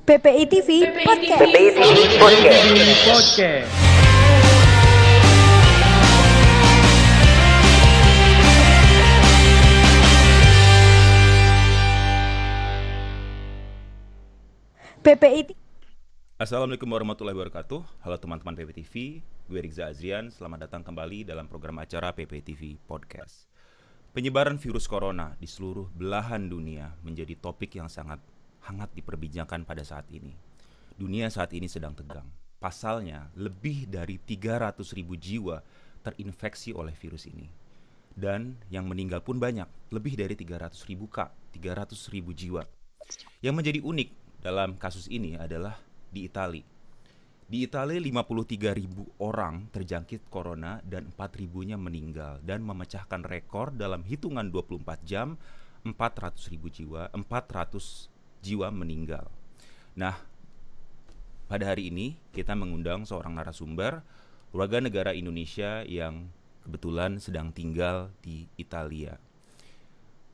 PPI TV Podcast. PPI TV Podcast. PPI Assalamualaikum warahmatullahi wabarakatuh. Halo teman-teman PPI TV, gue Rizza Azrian. Selamat datang kembali dalam program acara PPI TV Podcast. Penyebaran virus corona di seluruh belahan dunia menjadi topik yang sangat hangat diperbincangkan pada saat ini. Dunia saat ini sedang tegang. Pasalnya, lebih dari 300.000 jiwa terinfeksi oleh virus ini. Dan yang meninggal pun banyak, lebih dari 300.000 jiwa. Yang menjadi unik dalam kasus ini adalah di Italia. Di Italia 53.000 orang terjangkit corona dan 4.000-nya meninggal dan memecahkan rekor dalam hitungan 24 jam 400 jiwa meninggal. Nah, pada hari ini kita mengundang seorang narasumber warga negara Indonesia yang kebetulan sedang tinggal di Italia.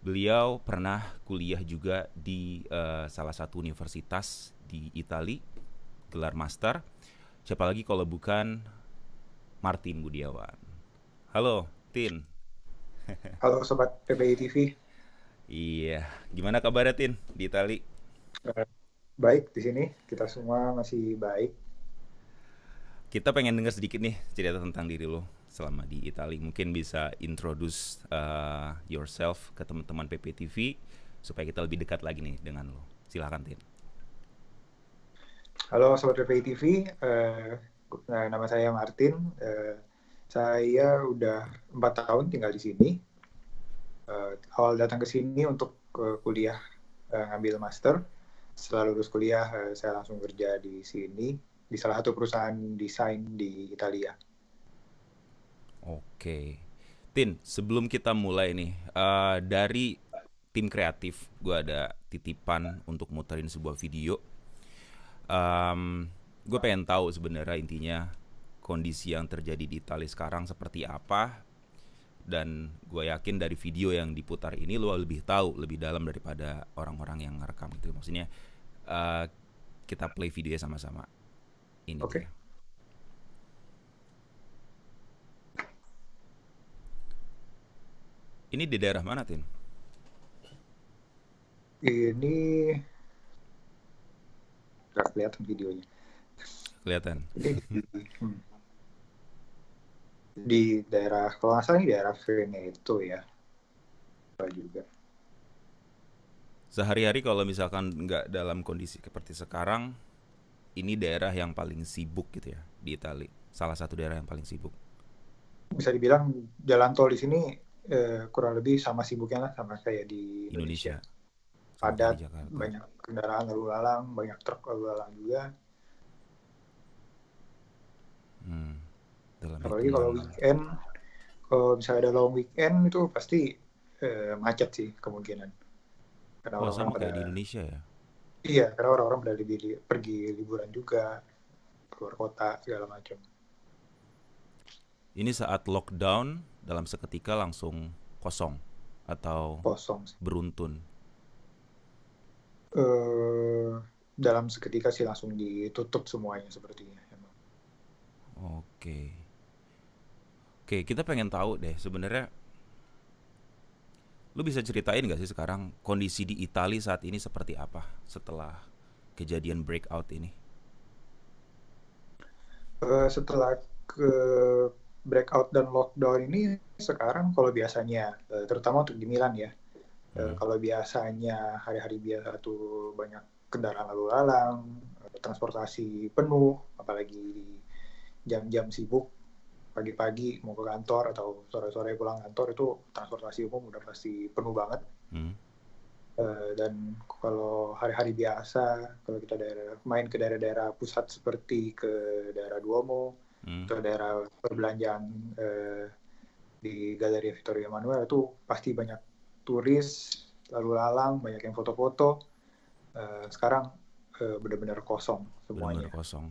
Beliau pernah kuliah juga di salah satu universitas di Italia, gelar master. Siapa lagi kalau bukan Martin Budiawan. Halo, Tin. Halo Sobat PPI TV. Iya, gimana kabarnya Tin di Italia? Baik di sini, kita semua masih baik. Kita pengen dengar sedikit nih cerita tentang diri lo selama di Italia. Mungkin bisa introduce yourself ke teman-teman PPI TV supaya kita lebih dekat lagi nih dengan lo. Silakan Tin. Halo Sobat PPI TV, nama saya Martin. Saya udah 4 tahun tinggal di sini. Awal datang ke sini untuk kuliah, ngambil master. Setelah lulus kuliah, saya langsung kerja di sini di salah satu perusahaan desain di Italia. Oke, Tin, sebelum kita mulai nih, dari tim kreatif, gue ada titipan untuk muterin sebuah video. Gue pengen tahu sebenarnya intinya kondisi yang terjadi di Italia sekarang seperti apa. Dan gue yakin dari video yang diputar ini lo lebih tahu lebih dalam daripada orang-orang yang ngerekam gitu. Maksudnya kita play videonya sama-sama. Ini Oke. Ini di daerah mana, Tin? Ini nggak kelihatan videonya. Kelihatan. Di daerah, kalau nggak salah ini daerah Veneto ya. Juga. Sehari-hari kalau misalkan nggak dalam kondisi seperti sekarang, ini daerah yang paling sibuk gitu ya di Italia. Salah satu daerah yang paling sibuk. Bisa dibilang jalan tol di sini kurang lebih sama sibuknya lah sama kayak di Indonesia. Padat, banyak kendaraan lalu lalang, banyak truk lalu lalang juga. Apalagi kalau weekend, kalau misalnya ada long weekend itu pasti macet sih kemungkinan. Karena sama kayak di Indonesia ya? Iya, karena orang-orang pada pergi liburan juga, keluar kota, segala macam. Ini saat lockdown, dalam seketika langsung kosong atau kosong sih. Beruntun? Dalam seketika sih langsung ditutup semuanya sepertinya. Oke, kita pengen tahu deh sebenarnya. Lu bisa ceritain gak sih sekarang kondisi di Italia saat ini seperti apa setelah kejadian breakout ini? Setelah ke breakout dan lockdown ini sekarang kalau biasanya, terutama untuk di Milan ya, kalau biasanya hari-hari biasa tuh banyak kendaraan lalu lalang, transportasi penuh, apalagi di jam-jam sibuk, pagi-pagi mau ke kantor atau sore-sore pulang kantor itu transportasi umum udah pasti penuh banget. Dan kalau hari-hari biasa, kalau kita main ke daerah-daerah pusat seperti ke daerah Duomo atau daerah perbelanjaan di Galleria Vittorio Emanuele itu pasti banyak turis lalu lalang, banyak yang foto-foto. Sekarang benar-benar kosong semuanya. Benar-benar kosong.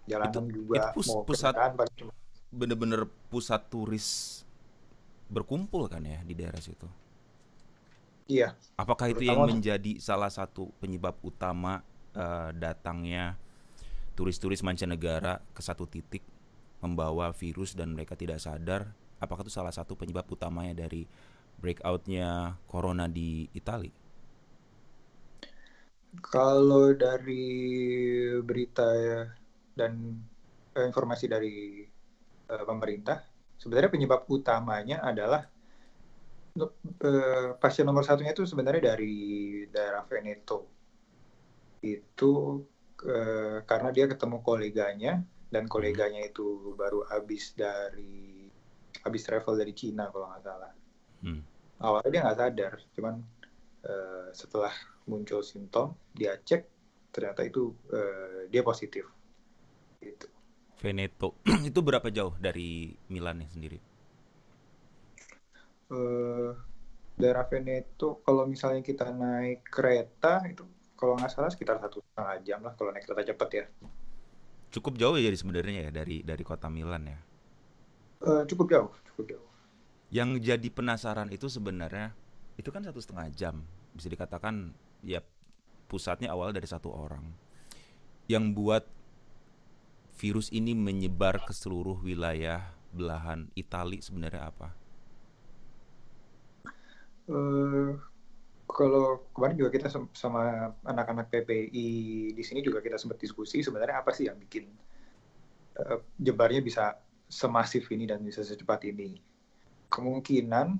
Jalanan juga itu mau pusat, kendaraan bener-bener pusat turis berkumpul kan ya di daerah situ. Iya. Apakah itu yang menjadi salah satu penyebab utama datangnya turis-turis mancanegara ke satu titik membawa virus dan mereka tidak sadar? Apakah itu salah satu penyebab utamanya dari breakout-nya corona di Italia? Kalau dari berita dan informasi dari pemerintah, sebenarnya penyebab utamanya adalah pasien nomor satunya itu sebenarnya dari daerah Veneto. Itu karena dia ketemu koleganya, dan koleganya itu baru habis travel dari Cina kalau nggak salah. Awalnya dia nggak sadar, cuman setelah muncul simptom dia cek, ternyata itu dia positif. Gitu. Veneto itu berapa jauh dari Milan sendiri? Daerah Veneto kalau misalnya kita naik kereta itu kalau nggak salah sekitar 1,5 jam lah kalau naik kereta cepat ya. Cukup jauh ya jadi sebenarnya ya dari kota Milan ya. Cukup jauh. Yang jadi penasaran itu sebenarnya itu kan 1,5 jam, bisa dikatakan ya pusatnya awal dari satu orang. Yang buat virus ini menyebar ke seluruh wilayah belahan Italia sebenarnya apa? Kalau kemarin juga kita sama anak-anak PPI di sini juga kita sempat diskusi sebenarnya apa sih yang bikin jebarnya bisa semasif ini dan bisa secepat ini. Kemungkinan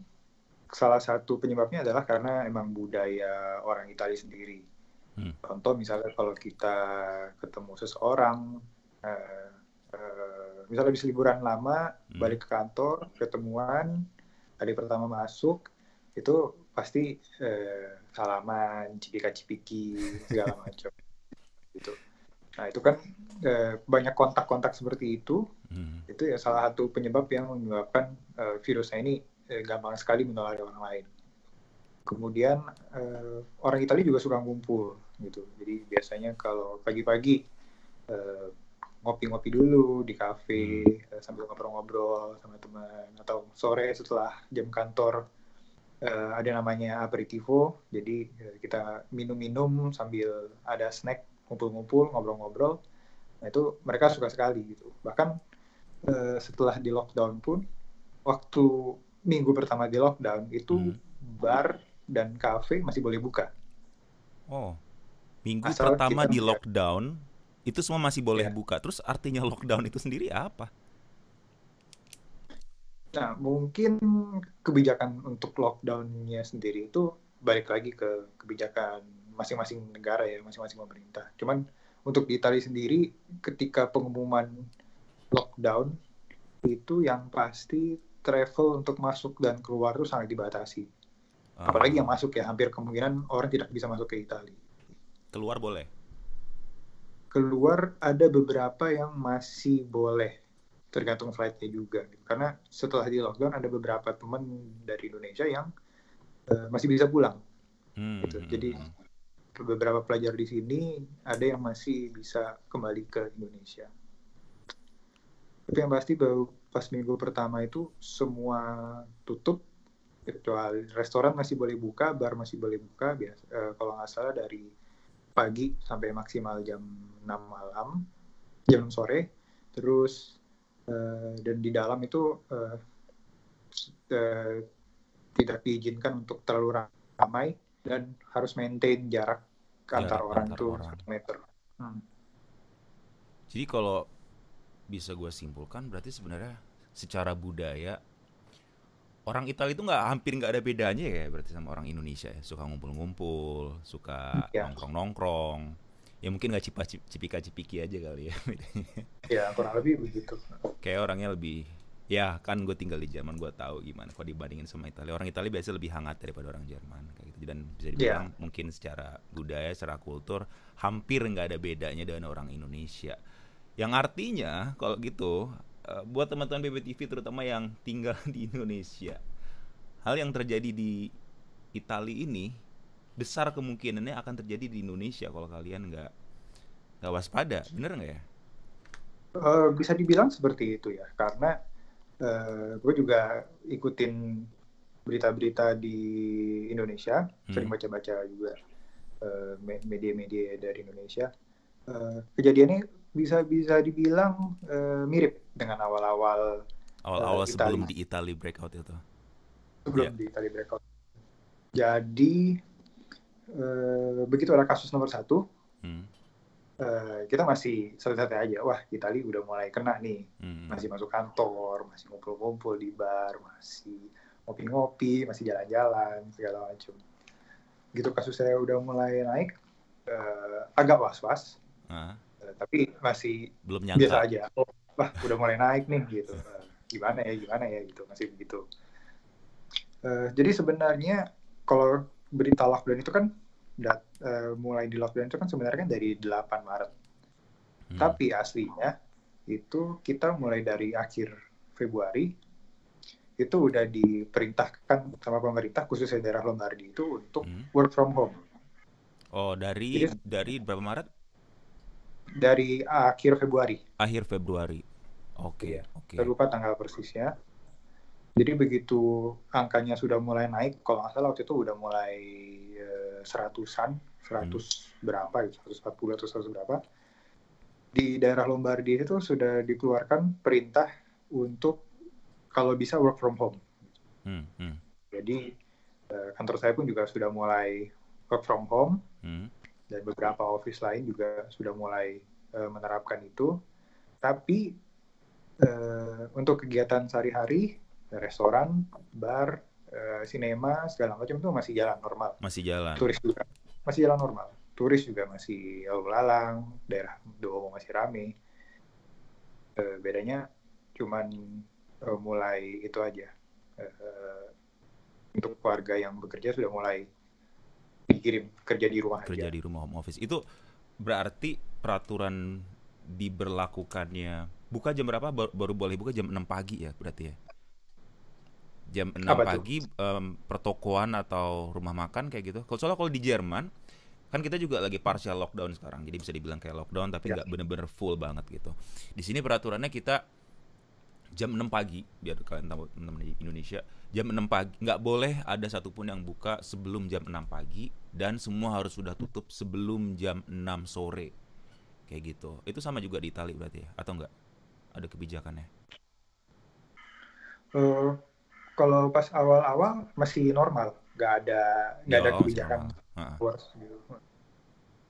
salah satu penyebabnya adalah karena emang budaya orang Italia sendiri. Contoh misalnya kalau kita ketemu seseorang, misalnya habis liburan lama, balik ke kantor, ketemuan, hari pertama masuk, itu pasti salaman, cipika-cipiki, segala macam. Gitu. Nah itu kan banyak kontak-kontak seperti itu ya salah satu penyebab yang menyebabkan virusnya ini gampang sekali menulari orang lain. Kemudian orang Italia juga suka ngumpul gitu. Jadi biasanya kalau pagi-pagi ngopi-ngopi dulu di kafe sambil ngobrol-ngobrol sama teman, atau sore setelah jam kantor ada namanya aperitivo. Jadi kita minum-minum sambil ada snack, ngumpul-ngumpul, ngobrol-ngobrol. Nah itu mereka suka sekali gitu. Bahkan setelah di lockdown pun, waktu minggu pertama di lockdown itu bar dan kafe masih boleh buka. Oh, minggu Asal pertama kita di lockdown itu semua masih boleh buka. Terus artinya lockdown itu sendiri apa? Nah, mungkin kebijakan untuk lockdown-nya sendiri itu balik lagi ke kebijakan masing-masing negara ya, masing-masing pemerintah. Cuman untuk di Italia sendiri, ketika pengumuman lockdown, itu yang pasti travel untuk masuk dan keluar itu sangat dibatasi. Apalagi yang masuk ya, hampir kemungkinan orang tidak bisa masuk ke Italia. Keluar boleh? Keluar ada beberapa yang masih boleh, tergantung flightnya juga. Karena setelah di lockdown ada beberapa teman dari Indonesia yang masih bisa pulang. Gitu. Jadi beberapa pelajar di sini ada yang masih bisa kembali ke Indonesia. Tapi yang pasti baru pas minggu pertama itu semua tutup, kecuali restoran masih boleh buka, bar masih boleh buka, kalau nggak salah dari pagi sampai maksimal jam 6 malam, jam sore. Terus dan di dalam itu tidak diizinkan untuk terlalu ramai dan harus maintain jarak antar orang itu 1 meter. Jadi kalau bisa gue simpulkan berarti sebenarnya secara budaya orang Italia itu hampir nggak ada bedanya ya berarti sama orang Indonesia ya. Suka ngumpul-ngumpul, suka nongkrong-nongkrong. Ya mungkin nggak cipika-cipiki aja kali ya bedanya. Ya kurang lebih begitu. Kayak orangnya lebih, ya kan gue tinggal di Jerman, gue tahu gimana kalau dibandingin sama Italia. Orang Italia biasanya lebih hangat daripada orang Jerman kayak gitu. Dan bisa dibilang mungkin secara budaya, secara kultur hampir nggak ada bedanya dengan orang Indonesia. Yang artinya kalau gitu buat teman-teman PPTV terutama yang tinggal di Indonesia, hal yang terjadi di Italia ini besar kemungkinannya akan terjadi di Indonesia kalau kalian nggak waspada, bener nggak ya? Bisa dibilang seperti itu ya, karena gue juga ikutin berita-berita di Indonesia, sering baca-baca juga. media-media dari Indonesia. Kejadiannya bisa dibilang mirip dengan awal-awal sebelum di Italy breakout itu. Sebelum di Italy breakout. Jadi begitu ada kasus nomor 1, kita masih santai-santai aja. Wah, Italy udah mulai kena nih. Masih masuk kantor, masih ngumpul-ngumpul di bar, masih ngopi-ngopi, masih jalan-jalan, segala macam. Gitu kasus saya udah mulai naik, agak was-was. Tapi masih belum nyangka. Biasa aja. Oh, wah, udah mulai naik nih gitu. Gimana ya gitu, masih begitu. Jadi sebenarnya kalau berita lockdown itu kan mulai di lockdown itu kan sebenarnya kan dari 8 Maret. Tapi aslinya itu kita mulai dari akhir Februari itu udah diperintahkan sama pemerintah khususnya daerah Lombardi itu untuk work from home. Oh, dari berapa Maret? Dari akhir Februari. Akhir Februari. Oke. Saya lupa tanggal persisnya. Jadi begitu angkanya sudah mulai naik, kalau nggak salah waktu itu udah mulai 100-an, 100 berapa gitu, 140 atau 100 berapa. Di daerah Lombardi itu sudah dikeluarkan perintah untuk kalau bisa work from home. Jadi kantor saya pun juga sudah mulai work from home, dan beberapa office lain juga sudah mulai menerapkan itu. Tapi untuk kegiatan sehari-hari, restoran, bar, sinema, segala macam itu masih jalan normal. Masih jalan. Turis juga masih jalan normal. Turis juga masih lalu lalang, daerah Duomo masih rame. Bedanya cuman mulai itu aja. Untuk keluarga yang bekerja sudah mulai dikirim kerja di rumah. Kerja di rumah, home office. Itu berarti peraturan diberlakukannya buka jam berapa? Baru boleh buka jam 6 pagi ya berarti ya? Jam 6 pagi pertokoan atau rumah makan kayak gitu. Soalnya kalau di Jerman kan kita juga lagi partial lockdown sekarang. Jadi bisa dibilang kayak lockdown tapi nggak bener-bener full banget gitu. Di sini peraturannya kita jam 6 pagi, biar kalian tahu teman-teman di Indonesia, jam 6 pagi nggak boleh ada satupun yang buka sebelum jam 6 pagi dan semua harus sudah tutup sebelum jam 6 sore. Kayak gitu. Itu sama juga di Italia berarti ya? Atau enggak? Ada kebijakannya? Kalau pas awal-awal masih normal, nggak ada kebijakan luas gitu.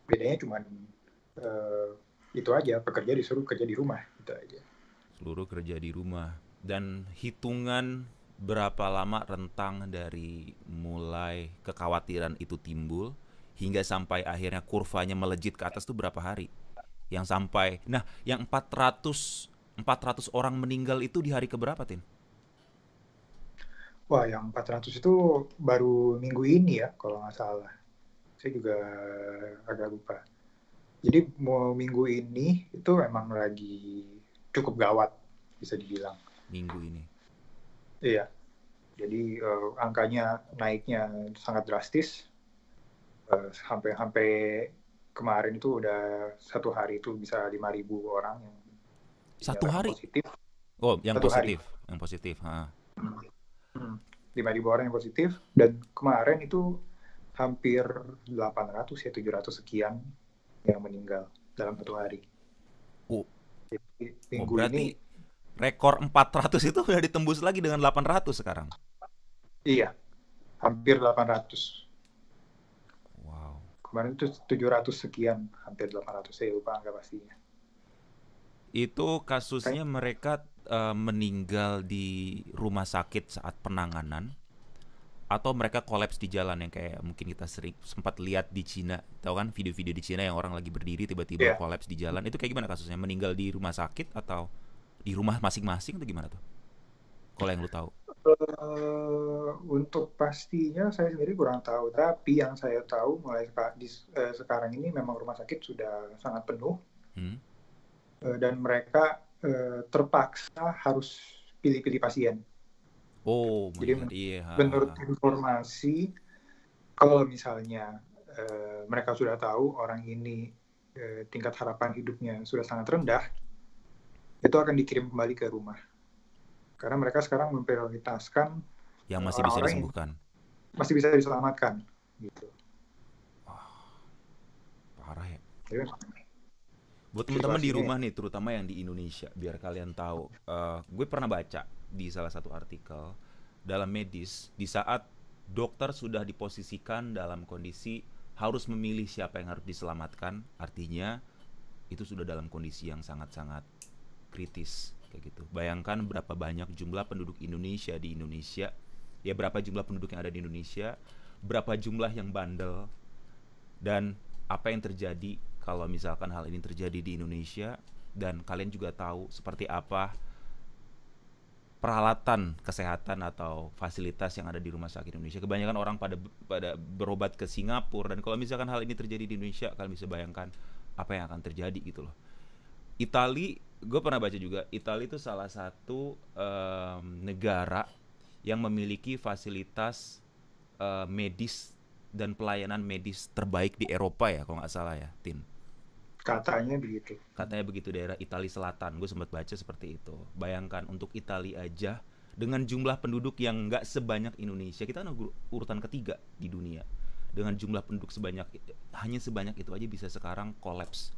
Bedanya cuma itu aja, pekerja disuruh kerja di rumah gitu aja. Seluruh kerja di rumah. Dan hitungan berapa lama rentang dari mulai kekhawatiran itu timbul hingga sampai akhirnya kurvanya melejit ke atas tuh berapa hari? Yang sampai, yang 400 orang meninggal itu di hari keberapa, Tin? Wah, yang 400 itu baru minggu ini ya, kalau nggak salah. Saya juga agak lupa. Jadi minggu ini itu memang lagi cukup gawat, bisa dibilang. Minggu ini? Iya. Jadi angkanya naiknya sangat drastis. Sampai kemarin itu udah satu hari itu bisa 5.000 orang yang satu hari positif. Oh, yang satu positif, hari. Yang positif. 5.000 orang yang positif, dan kemarin itu hampir 800 ya 700 sekian yang meninggal dalam satu hari. Jadi, minggu berarti ini rekor 400 itu udah ditembus lagi dengan 800 sekarang. Iya, hampir 800. Wow. Kemarin itu 700 sekian, hampir 800, saya lupa angka pastinya. Itu kasusnya mereka meninggal di rumah sakit saat penanganan atau mereka kolaps di jalan yang kayak mungkin kita sempat lihat di Cina, tahu kan video-video di Cina yang orang lagi berdiri tiba-tiba kolaps di jalan. Itu kayak gimana kasusnya? Meninggal di rumah sakit atau di rumah masing-masing atau gimana tuh? Kalau yang lu tahu? Untuk pastinya saya sendiri kurang tahu, tapi yang saya tahu mulai sekarang ini memang rumah sakit sudah sangat penuh. Dan mereka terpaksa harus pilih-pilih pasien. Oh, jadi menurut informasi, kalau misalnya mereka sudah tahu orang ini tingkat harapan hidupnya sudah sangat rendah, itu akan dikirim kembali ke rumah. Karena mereka sekarang memprioritaskan yang masih bisa disembuhkan, masih bisa diselamatkan, gitu. Jadi memang Buat teman-teman di situasinya rumah nih, terutama yang di Indonesia, biar kalian tahu, gue pernah baca di salah satu artikel dalam medis, di saat dokter sudah diposisikan dalam kondisi harus memilih siapa yang harus diselamatkan, artinya itu sudah dalam kondisi yang sangat-sangat kritis, kayak gitu. Bayangkan berapa banyak jumlah penduduk Indonesia di Indonesia, ya berapa jumlah penduduk yang ada di Indonesia, berapa jumlah yang bandel, dan apa yang terjadi kalau misalkan hal ini terjadi di Indonesia. Dan kalian juga tahu seperti apa peralatan kesehatan atau fasilitas yang ada di rumah sakit Indonesia. Kebanyakan orang pada berobat ke Singapura, dan kalau misalkan hal ini terjadi di Indonesia, kalian bisa bayangkan apa yang akan terjadi gitu loh. Itali, gue pernah baca juga, Itali itu salah satu negara yang memiliki fasilitas medis dan pelayanan medis terbaik di Eropa ya, kalau nggak salah ya, Tin. katanya begitu. Katanya begitu, daerah Italia Selatan. Gue sempat baca seperti itu. Bayangkan untuk Italia aja dengan jumlah penduduk yang nggak sebanyak Indonesia, kita kan urutan ketiga di dunia. Dengan jumlah penduduk hanya sebanyak itu aja bisa sekarang kolaps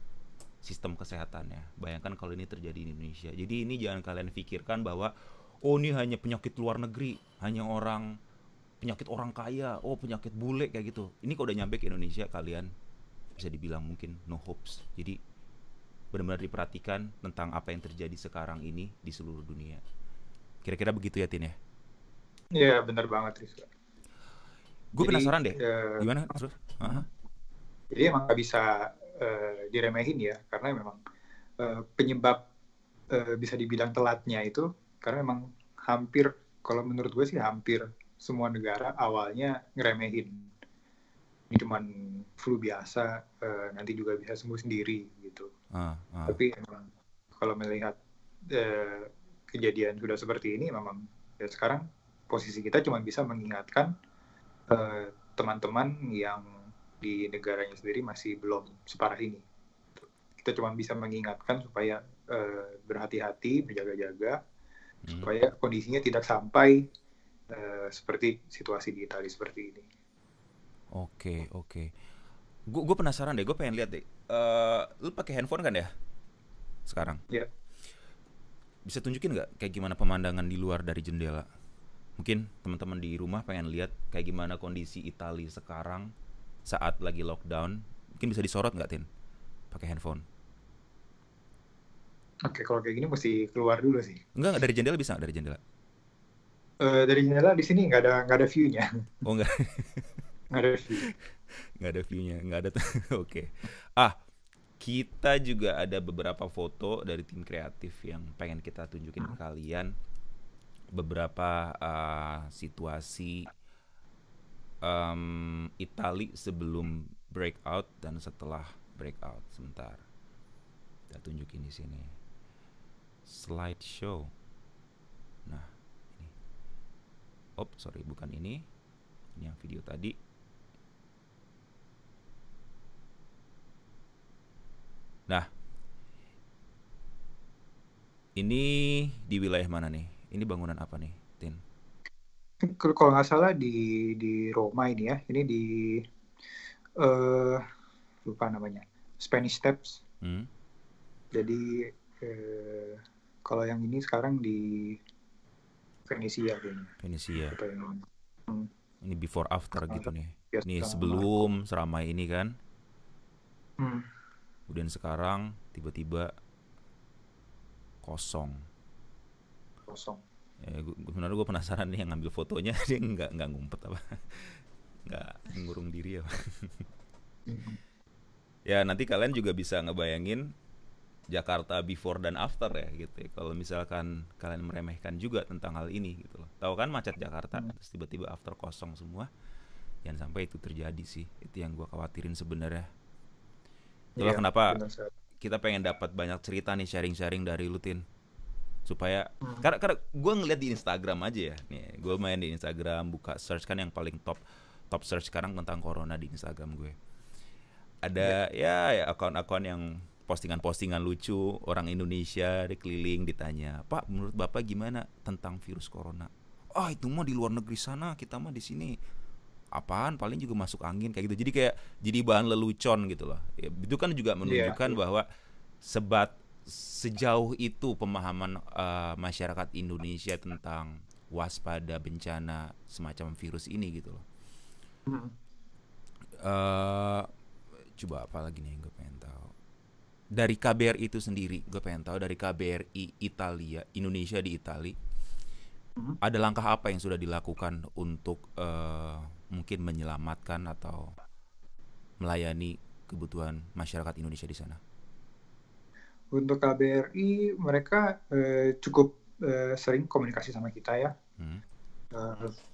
sistem kesehatannya. Bayangkan kalau ini terjadi di Indonesia. Jadi ini jangan kalian pikirkan bahwa oh ini hanya penyakit luar negeri, hanya penyakit orang kaya, oh penyakit bule kayak gitu. Ini kalau udah nyampe ke Indonesia, kalian bisa dibilang mungkin no hopes. Jadi benar-benar diperhatikan tentang apa yang terjadi sekarang ini di seluruh dunia. Kira-kira begitu ya, Tin ya? Iya, benar banget, Rizka. Gue penasaran deh, eh, gimana terus? Jadi emang nggak bisa diremehin ya, karena memang penyebab bisa dibilang telatnya itu karena memang hampir, kalau menurut gue sih hampir semua negara awalnya ngeremehin. Ini cuman flu biasa, nanti juga bisa sembuh sendiri gitu. Tapi emang kalau melihat kejadian sudah seperti ini, memang ya sekarang posisi kita cuma bisa mengingatkan teman-teman yang di negaranya sendiri masih belum separah ini. Kita cuma bisa mengingatkan supaya berhati-hati, berjaga-jaga, supaya kondisinya tidak sampai seperti situasi di Italia seperti ini. Oke. Gue penasaran deh, gue pengen lihat deh. Lu pakai handphone kan ya sekarang? Ya. Bisa tunjukin nggak kayak gimana pemandangan di luar dari jendela? Mungkin teman-teman di rumah pengen lihat kayak gimana kondisi Italia sekarang saat lagi lockdown. Mungkin bisa disorot nggak, Tin? Pakai handphone. Oke, kalau kayak gini mesti keluar dulu sih. Enggak, dari jendela bisa nggak, dari jendela? Dari jendela di sini nggak ada view-nya. Oh enggak. Nggak ada view. Nggak ada view-nya, nggak ada. Oke. Kita juga ada beberapa foto dari tim kreatif yang pengen kita tunjukin ke kalian. Beberapa situasi Itali sebelum breakout dan setelah breakout. Sebentar, kita tunjukin di sini slideshow. Nah, ini. Sorry, bukan ini. Ini yang video tadi. Nah, ini di wilayah mana nih? Ini bangunan apa nih, Tin? Kalau nggak salah di Roma ini ya, ini di lupa namanya, Spanish Steps. Jadi kalau yang ini sekarang di Venesia kayaknya. Venesia. Ini before after gitu nih. Ya, Ini sebelum seramai ini kan. Kemudian sekarang tiba-tiba kosong. Ya, sebenarnya gue penasaran nih yang ngambil fotonya dia nggak ngumpet apa, nggak ngurung diri ya. Ya nanti kalian juga bisa ngebayangin Jakarta before dan after ya gitu ya. Kalau misalkan kalian meremehkan juga tentang hal ini gitu loh. Tahu kan macet Jakarta, terus tiba-tiba after kosong semua. Jangan sampai itu terjadi sih. Itu yang gue khawatirin sebenarnya. Itulah kenapa kita pengen dapat banyak cerita nih, sharing-sharing dari lu, Tin. Supaya karena gue ngeliat di Instagram aja ya. Nih, gue main di Instagram, buka search kan yang paling top search sekarang tentang corona di Instagram gue. Ada ya akun-akun yang postingan-postingan lucu orang Indonesia dikeliling ditanya, "Pak, menurut Bapak gimana tentang virus corona?" Itu mah di luar negeri sana, kita mah di sini apaan paling juga masuk angin kayak gitu. Jadi kayak jadi bahan lelucon gitu loh. Ya, itu kan juga menunjukkan bahwa sejauh itu pemahaman masyarakat Indonesia tentang waspada bencana semacam virus ini gitu loh. Coba apa lagi nih yang gue pengen tahu dari KBRI itu sendiri. Gue pengen tahu dari KBRI Indonesia di Itali, ada langkah apa yang sudah dilakukan untuk mungkin menyelamatkan atau melayani kebutuhan masyarakat Indonesia di sana? Untuk KBRI mereka cukup sering komunikasi sama kita ya.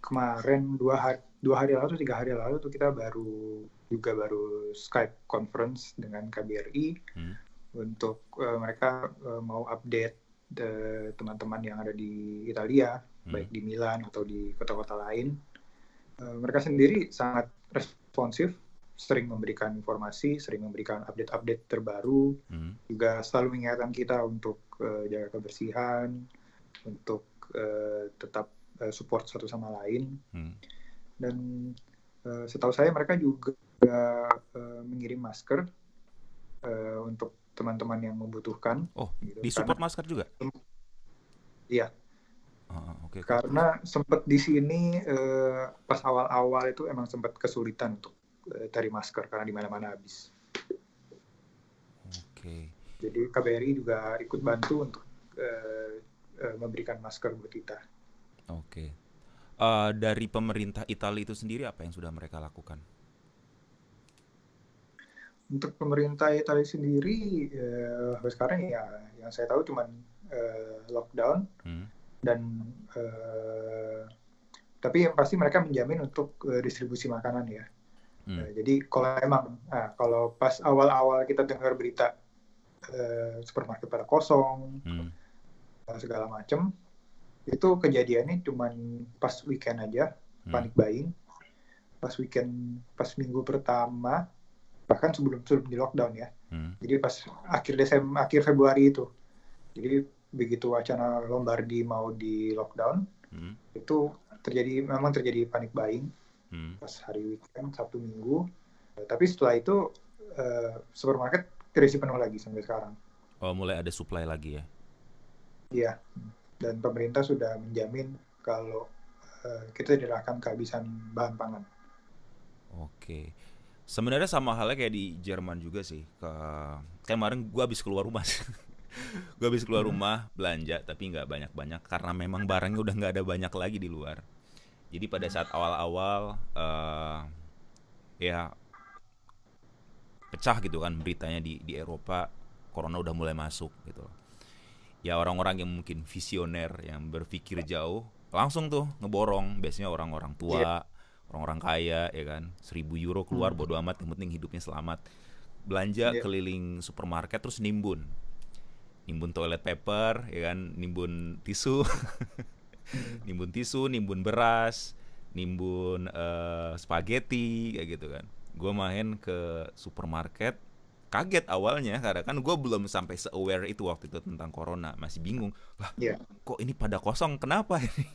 Kemarin 2 hari lalu, 3 hari lalu tuh kita baru Skype conference dengan KBRI untuk mereka mau update teman-teman yang ada di Italia, baik di Milan atau di kota-kota lain. Mereka sendiri sangat responsif, sering memberikan informasi, sering memberikan update-update terbaru, juga selalu mengingatkan kita untuk jaga kebersihan, untuk tetap support satu sama lain. Dan setahu saya mereka juga mengirim masker untuk teman-teman yang membutuhkan. Oh, gitu. disupport masker juga? Iya. Okay. Karena sempat di sini pas awal-awal itu emang sempat kesulitan untuk cari masker karena di mana-mana habis. Oke. Jadi KBRI juga ikut bantu untuk memberikan masker buat kita. Oke. Dari pemerintah Italia itu sendiri apa yang sudah mereka lakukan? Untuk pemerintah Italia sendiri sampai sekarang ya yang saya tahu cuman lockdown dan tapi yang pasti mereka menjamin untuk distribusi makanan ya. Jadi kalau pas awal-awal kita dengar berita supermarket pada kosong segala macam, itu kejadiannya cuman pas weekend aja, panic buying. Pas minggu pertama, bahkan sebelum di lockdown ya. Jadi pas akhir Februari itu. Jadi begitu wacana Lombardi mau di lockdown, itu memang terjadi panic buying pas hari weekend, Sabtu Minggu. Tapi setelah itu supermarket terisi penuh lagi sampai sekarang. Oh, mulai ada supply lagi ya? Iya. Dan pemerintah sudah menjamin kalau kita tidak akan kehabisan bahan pangan. Oke. Sebenarnya sama halnya kayak di Jerman juga sih. Kemarin gue habis keluar rumah sih. Gue habis keluar rumah belanja, tapi nggak banyak-banyak karena memang barangnya udah nggak ada banyak lagi di luar. Jadi pada saat awal-awal ya pecah gitu kan beritanya di Eropa, corona udah mulai masuk gitu. Ya orang-orang yang mungkin visioner, yang berpikir jauh, langsung tuh ngeborong. Biasanya orang-orang tua, orang-orang kaya, ya kan, 1.000 euro keluar, bodo amat, yang penting hidupnya selamat. Belanja keliling supermarket, terus nimbun toilet paper, ya kan, nimbun tisu, nimbun beras, nimbun spaghetti, kayak gitu kan. Gue main ke supermarket, kaget awalnya karena kan gue belum sampai se-aware itu waktu itu tentang corona, masih bingung lah, kok ini pada kosong, kenapa ini?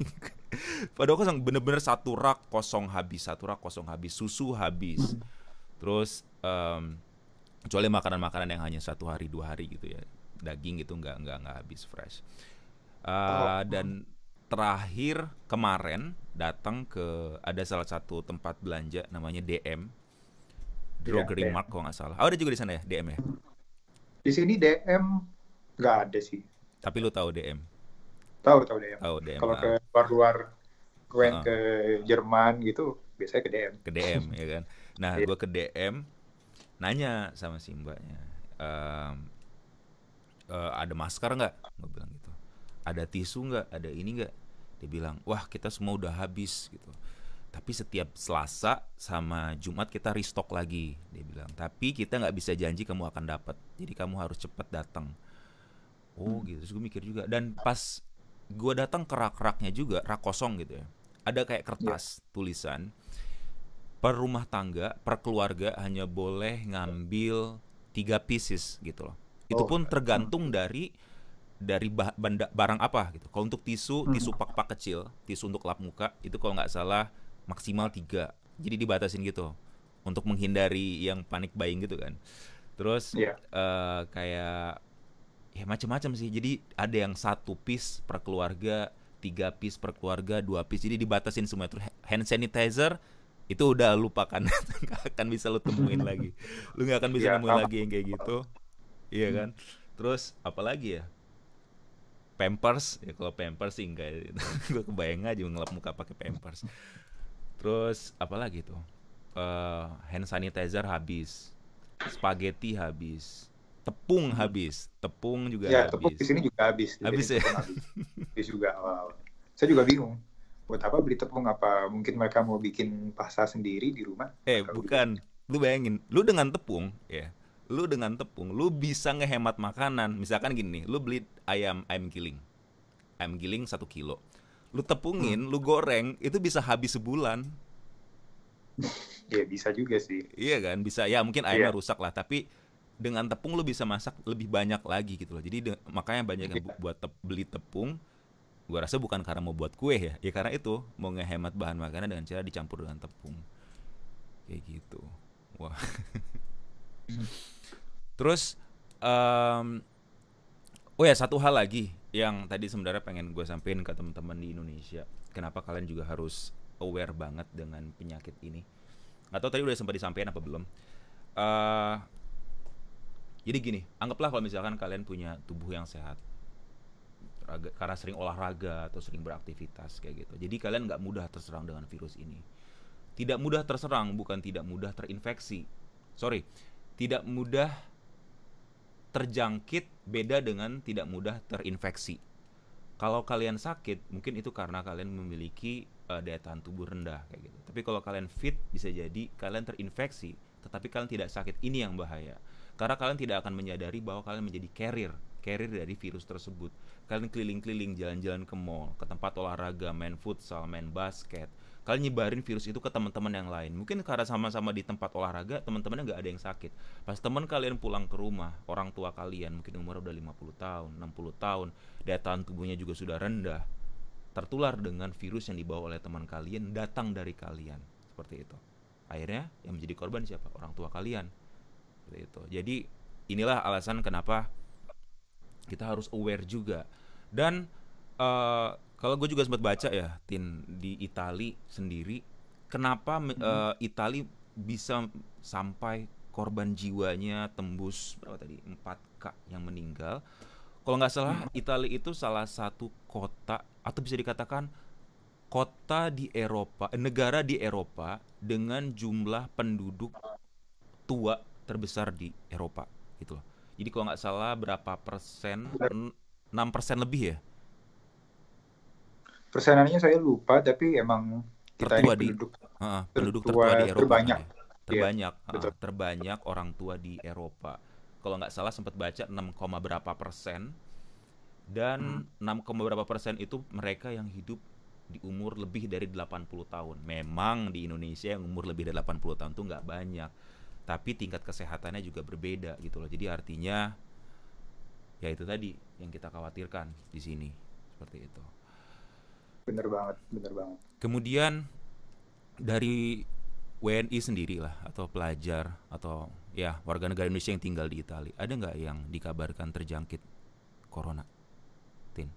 Pada kosong, bener-bener satu rak kosong habis, susu habis, terus kecuali makanan-makanan yang hanya 1 hari 2 hari gitu ya, daging itu nggak habis fresh. Dan terakhir kemarin datang ke ada salah satu tempat belanja namanya DM, Drogerie Markt kalau nggak salah. Ada juga di sana ya DM ya? Di sini DM nggak ada sih. Tapi lu tahu DM? Tahu DM. Kalau ke luar ke Jerman gitu, biasanya ke DM. Ke DM ya kan. Nah, gue ke DM, nanya sama si mbaknya, ada masker nggak? Gue bilang gitu. Ada tisu nggak? Ada ini nggak? Dia bilang, wah kita semua udah habis gitu. Tapi setiap Selasa sama Jumat kita restock lagi, dia bilang. Tapi kita nggak bisa janji kamu akan dapat. Jadi kamu harus cepat datang. Oh gitu. Terus gue mikir juga. Dan pas gue datang ke rak-raknya juga, rak kosong gitu ya. Ada kayak kertas tulisan, per rumah tangga, per keluarga hanya boleh ngambil 3 pieces gitu loh. Itu pun tergantung dari barang apa gitu. Kalau untuk tisu pak-pak kecil, tisu untuk lap muka, itu kalau nggak salah maksimal 3. Jadi dibatasin gitu untuk menghindari yang panic buying gitu kan. Terus Iya. kayak ya macam-macam sih. Jadi ada yang 1 piece per keluarga, 3 piece per keluarga, 2 piece. Jadi dibatasin semua. Terus hand sanitizer itu udah lupakan, nggak akan bisa lu temuin lagi. Lu nggak akan bisa Iya, nemuin sama. lagi yang kayak gitu, iya kan? Terus apalagi ya? Pampers, ya kalau Pampers sih enggak. Gue kebayang aja ngelap muka pakai Pampers. Terus apalagi tuh? Hand sanitizer habis, spaghetti habis, tepung habis, tepung juga Ya, tepung di habis. sini juga habis. Di sini Habis ya? tepung habis juga. Wow. Saya juga bingung. Buat apa beli tepung? Apa mungkin mereka mau bikin pasta sendiri di rumah? Nggak tahu juga. Bukan. Lu bayangin, lu dengan tepung, ya. Lu dengan tepung, lu bisa ngehemat makanan. Misalkan gini, lu beli ayam giling. Ayam giling 1 kilo. Lu tepungin, lu goreng, itu bisa habis sebulan. Ya, bisa juga sih. Iya kan? Bisa ya mungkin ayamnya Iya. rusak lah, tapi dengan tepung lu bisa masak lebih banyak lagi gitu loh. Jadi makanya banyak yang buat beli tepung. Gua rasa bukan karena mau buat kue ya. Ya karena itu mau ngehemat bahan makanan dengan cara dicampur dengan tepung. Kayak gitu. Wah. Terus oh ya satu hal lagi yang tadi sebenarnya pengen gue sampein ke teman-teman di Indonesia. Kenapa kalian juga harus aware banget dengan penyakit ini? Atau tadi udah sempat disampaikan apa belum? Eh jadi gini, anggaplah kalau misalkan kalian punya tubuh yang sehat, karena sering olahraga atau sering beraktivitas kayak gitu. Jadi kalian nggak mudah terserang dengan virus ini. Tidak mudah terserang, bukan tidak mudah terinfeksi. Sorry, tidak mudah terjangkit beda dengan tidak mudah terinfeksi. Kalau kalian sakit, mungkin itu karena kalian memiliki daya tahan tubuh rendah kayak gitu. Tapi kalau kalian fit, bisa jadi kalian terinfeksi, tetapi kalian tidak sakit. Ini yang bahaya. Karena kalian tidak akan menyadari bahwa kalian menjadi carrier dari virus tersebut. Kalian keliling-keliling, jalan-jalan ke mall, ke tempat olahraga, main futsal, main basket. Kalian nyebarin virus itu ke teman-teman yang lain. Mungkin karena sama-sama di tempat olahraga, teman-temannya nggak ada yang sakit. Pas teman kalian pulang ke rumah, orang tua kalian mungkin umur udah 50 tahun, 60 tahun, daya tahan tubuhnya juga sudah rendah, tertular dengan virus yang dibawa oleh teman kalian, datang dari kalian. Seperti itu. Akhirnya yang menjadi korban siapa? Orang tua kalian. Seperti itu. Jadi inilah alasan kenapa kita harus aware juga. Dan kalau gue juga sempat baca ya, Tin, di Itali sendiri, kenapa Itali bisa sampai korban jiwanya tembus berapa tadi? 4K yang meninggal. Kalau nggak salah, Itali itu salah satu kota atau bisa dikatakan kota di Eropa, negara di Eropa dengan jumlah penduduk tua terbesar di Eropa gitu loh. Jadi kalau nggak salah berapa persen, 6% lebih ya, Persenannya saya lupa, tapi emang kita ini tertua di penduduk tertua di Eropa kan terbanyak. ya, Iya, terbanyak betul. terbanyak orang tua di Eropa. Kalau nggak salah sempat baca 6, berapa persen, dan 6, berapa persen itu mereka yang hidup di umur lebih dari 80 tahun. Memang di Indonesia yang umur lebih dari 80 tahun tuh nggak banyak, tapi tingkat kesehatannya juga berbeda gitu loh. Jadi artinya ya itu tadi yang kita khawatirkan di sini, seperti itu. Bener banget, bener banget. Kemudian dari WNI sendiri lah, atau pelajar atau ya warga negara Indonesia yang tinggal di Italia, ada nggak yang dikabarkan terjangkit corona, Tin?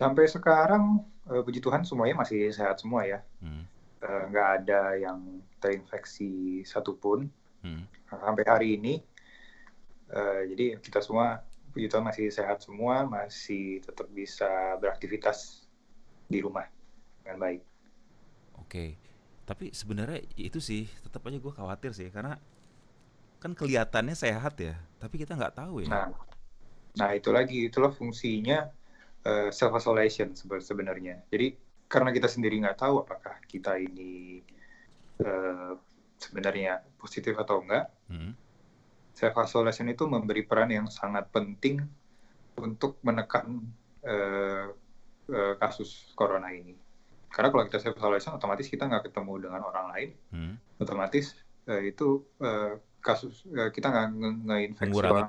Sampai sekarang, puji Tuhan semuanya masih sehat semua ya. Nggak ada yang terinfeksi satupun sampai hari ini. Jadi kita semua, puji Tuhan masih sehat semua, masih tetap bisa beraktivitas di rumah dengan baik. Oke, tapi sebenarnya itu sih tetap aja gue khawatir sih, karena kan kelihatannya sehat ya, tapi kita nggak tahu ya. Nah itulah fungsinya self isolation sebenarnya. Jadi karena kita sendiri nggak tahu apakah kita ini sebenarnya positif atau enggak, self isolation itu memberi peran yang sangat penting untuk menekan kasus corona ini. Karena kalau kita self isolation, otomatis kita nggak ketemu dengan orang lain, otomatis itu kasus kita nggak ngeinfeksi orang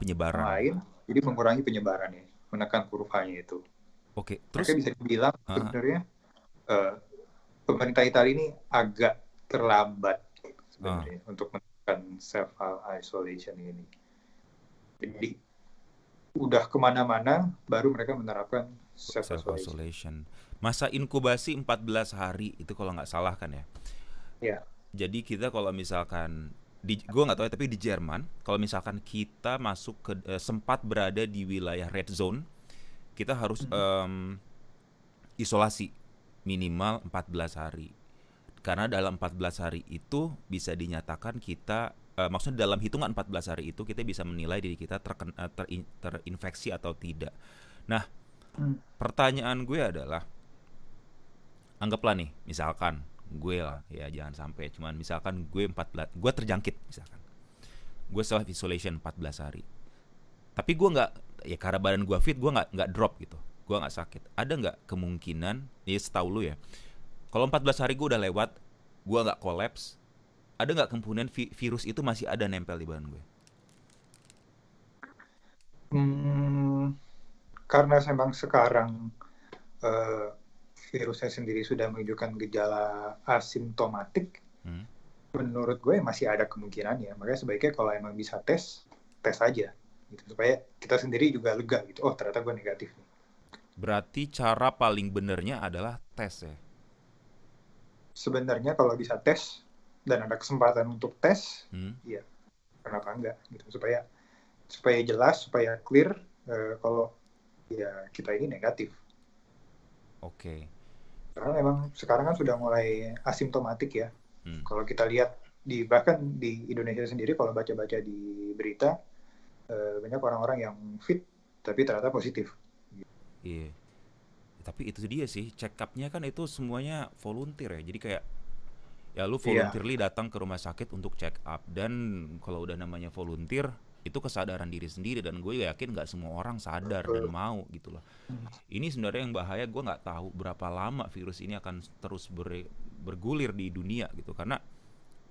lain, jadi mengurangi penyebarannya, menekan kurvanya itu. Oke, terus makanya bisa dibilang sebenarnya pemerintah Italia ini agak terlambat sebenarnya untuk menerapkan self isolation ini. Jadi udah kemana-mana baru mereka menerapkan self isolation. Self-isolation. Masa inkubasi 14 hari itu kalau nggak salah kan ya? Ya. Jadi kita kalau misalkan gue nggak tahu ya, tapi di Jerman kalau misalkan kita masuk ke sempat berada di wilayah red zone, kita harus isolasi minimal 14 hari. Karena dalam 14 hari itu bisa dinyatakan kita maksudnya dalam hitungan 14 hari itu kita bisa menilai diri kita terinfeksi atau tidak. Nah, pertanyaan gue adalah, anggaplah nih, misalkan gue lah, ya jangan sampai, cuman misalkan gue terjangkit, misalkan gue self isolation 14 hari, tapi gue nggak, ya karena badan gue fit, gue nggak drop gitu, gue nggak sakit. Ada nggak kemungkinan, ya setahu lu ya, kalau 14 hari gue udah lewat, gue nggak kolaps, ada nggak kemungkinan virus itu masih ada nempel di badan gue? Karena memang sekarang virusnya sendiri sudah menunjukkan gejala asimptomatik, menurut gue masih ada kemungkinan ya. Makanya sebaiknya kalau emang bisa tes aja, gitu, supaya kita sendiri juga lega gitu. Oh ternyata gue negatif nih. Berarti cara paling benernya adalah tes ya? Sebenarnya kalau bisa tes dan ada kesempatan untuk tes, ya kenapa enggak gitu, supaya jelas, supaya clear kalau ya kita ini negatif. Oke. Karena memang sekarang kan sudah mulai asimptomatik ya. Kalau kita lihat bahkan di Indonesia sendiri, kalau baca-baca di berita, banyak orang-orang yang fit tapi ternyata positif. Iya. Tapi itu dia sih, check up-nya kan itu semuanya volunteer ya. Jadi kayak ya lu voluntarily datang ke rumah sakit untuk check up, dan kalau udah namanya volunteer itu kesadaran diri sendiri, dan gue yakin nggak semua orang sadar dan mau gitu loh. Ini sebenarnya yang bahaya, gue nggak tahu berapa lama virus ini akan terus bergulir di dunia gitu, karena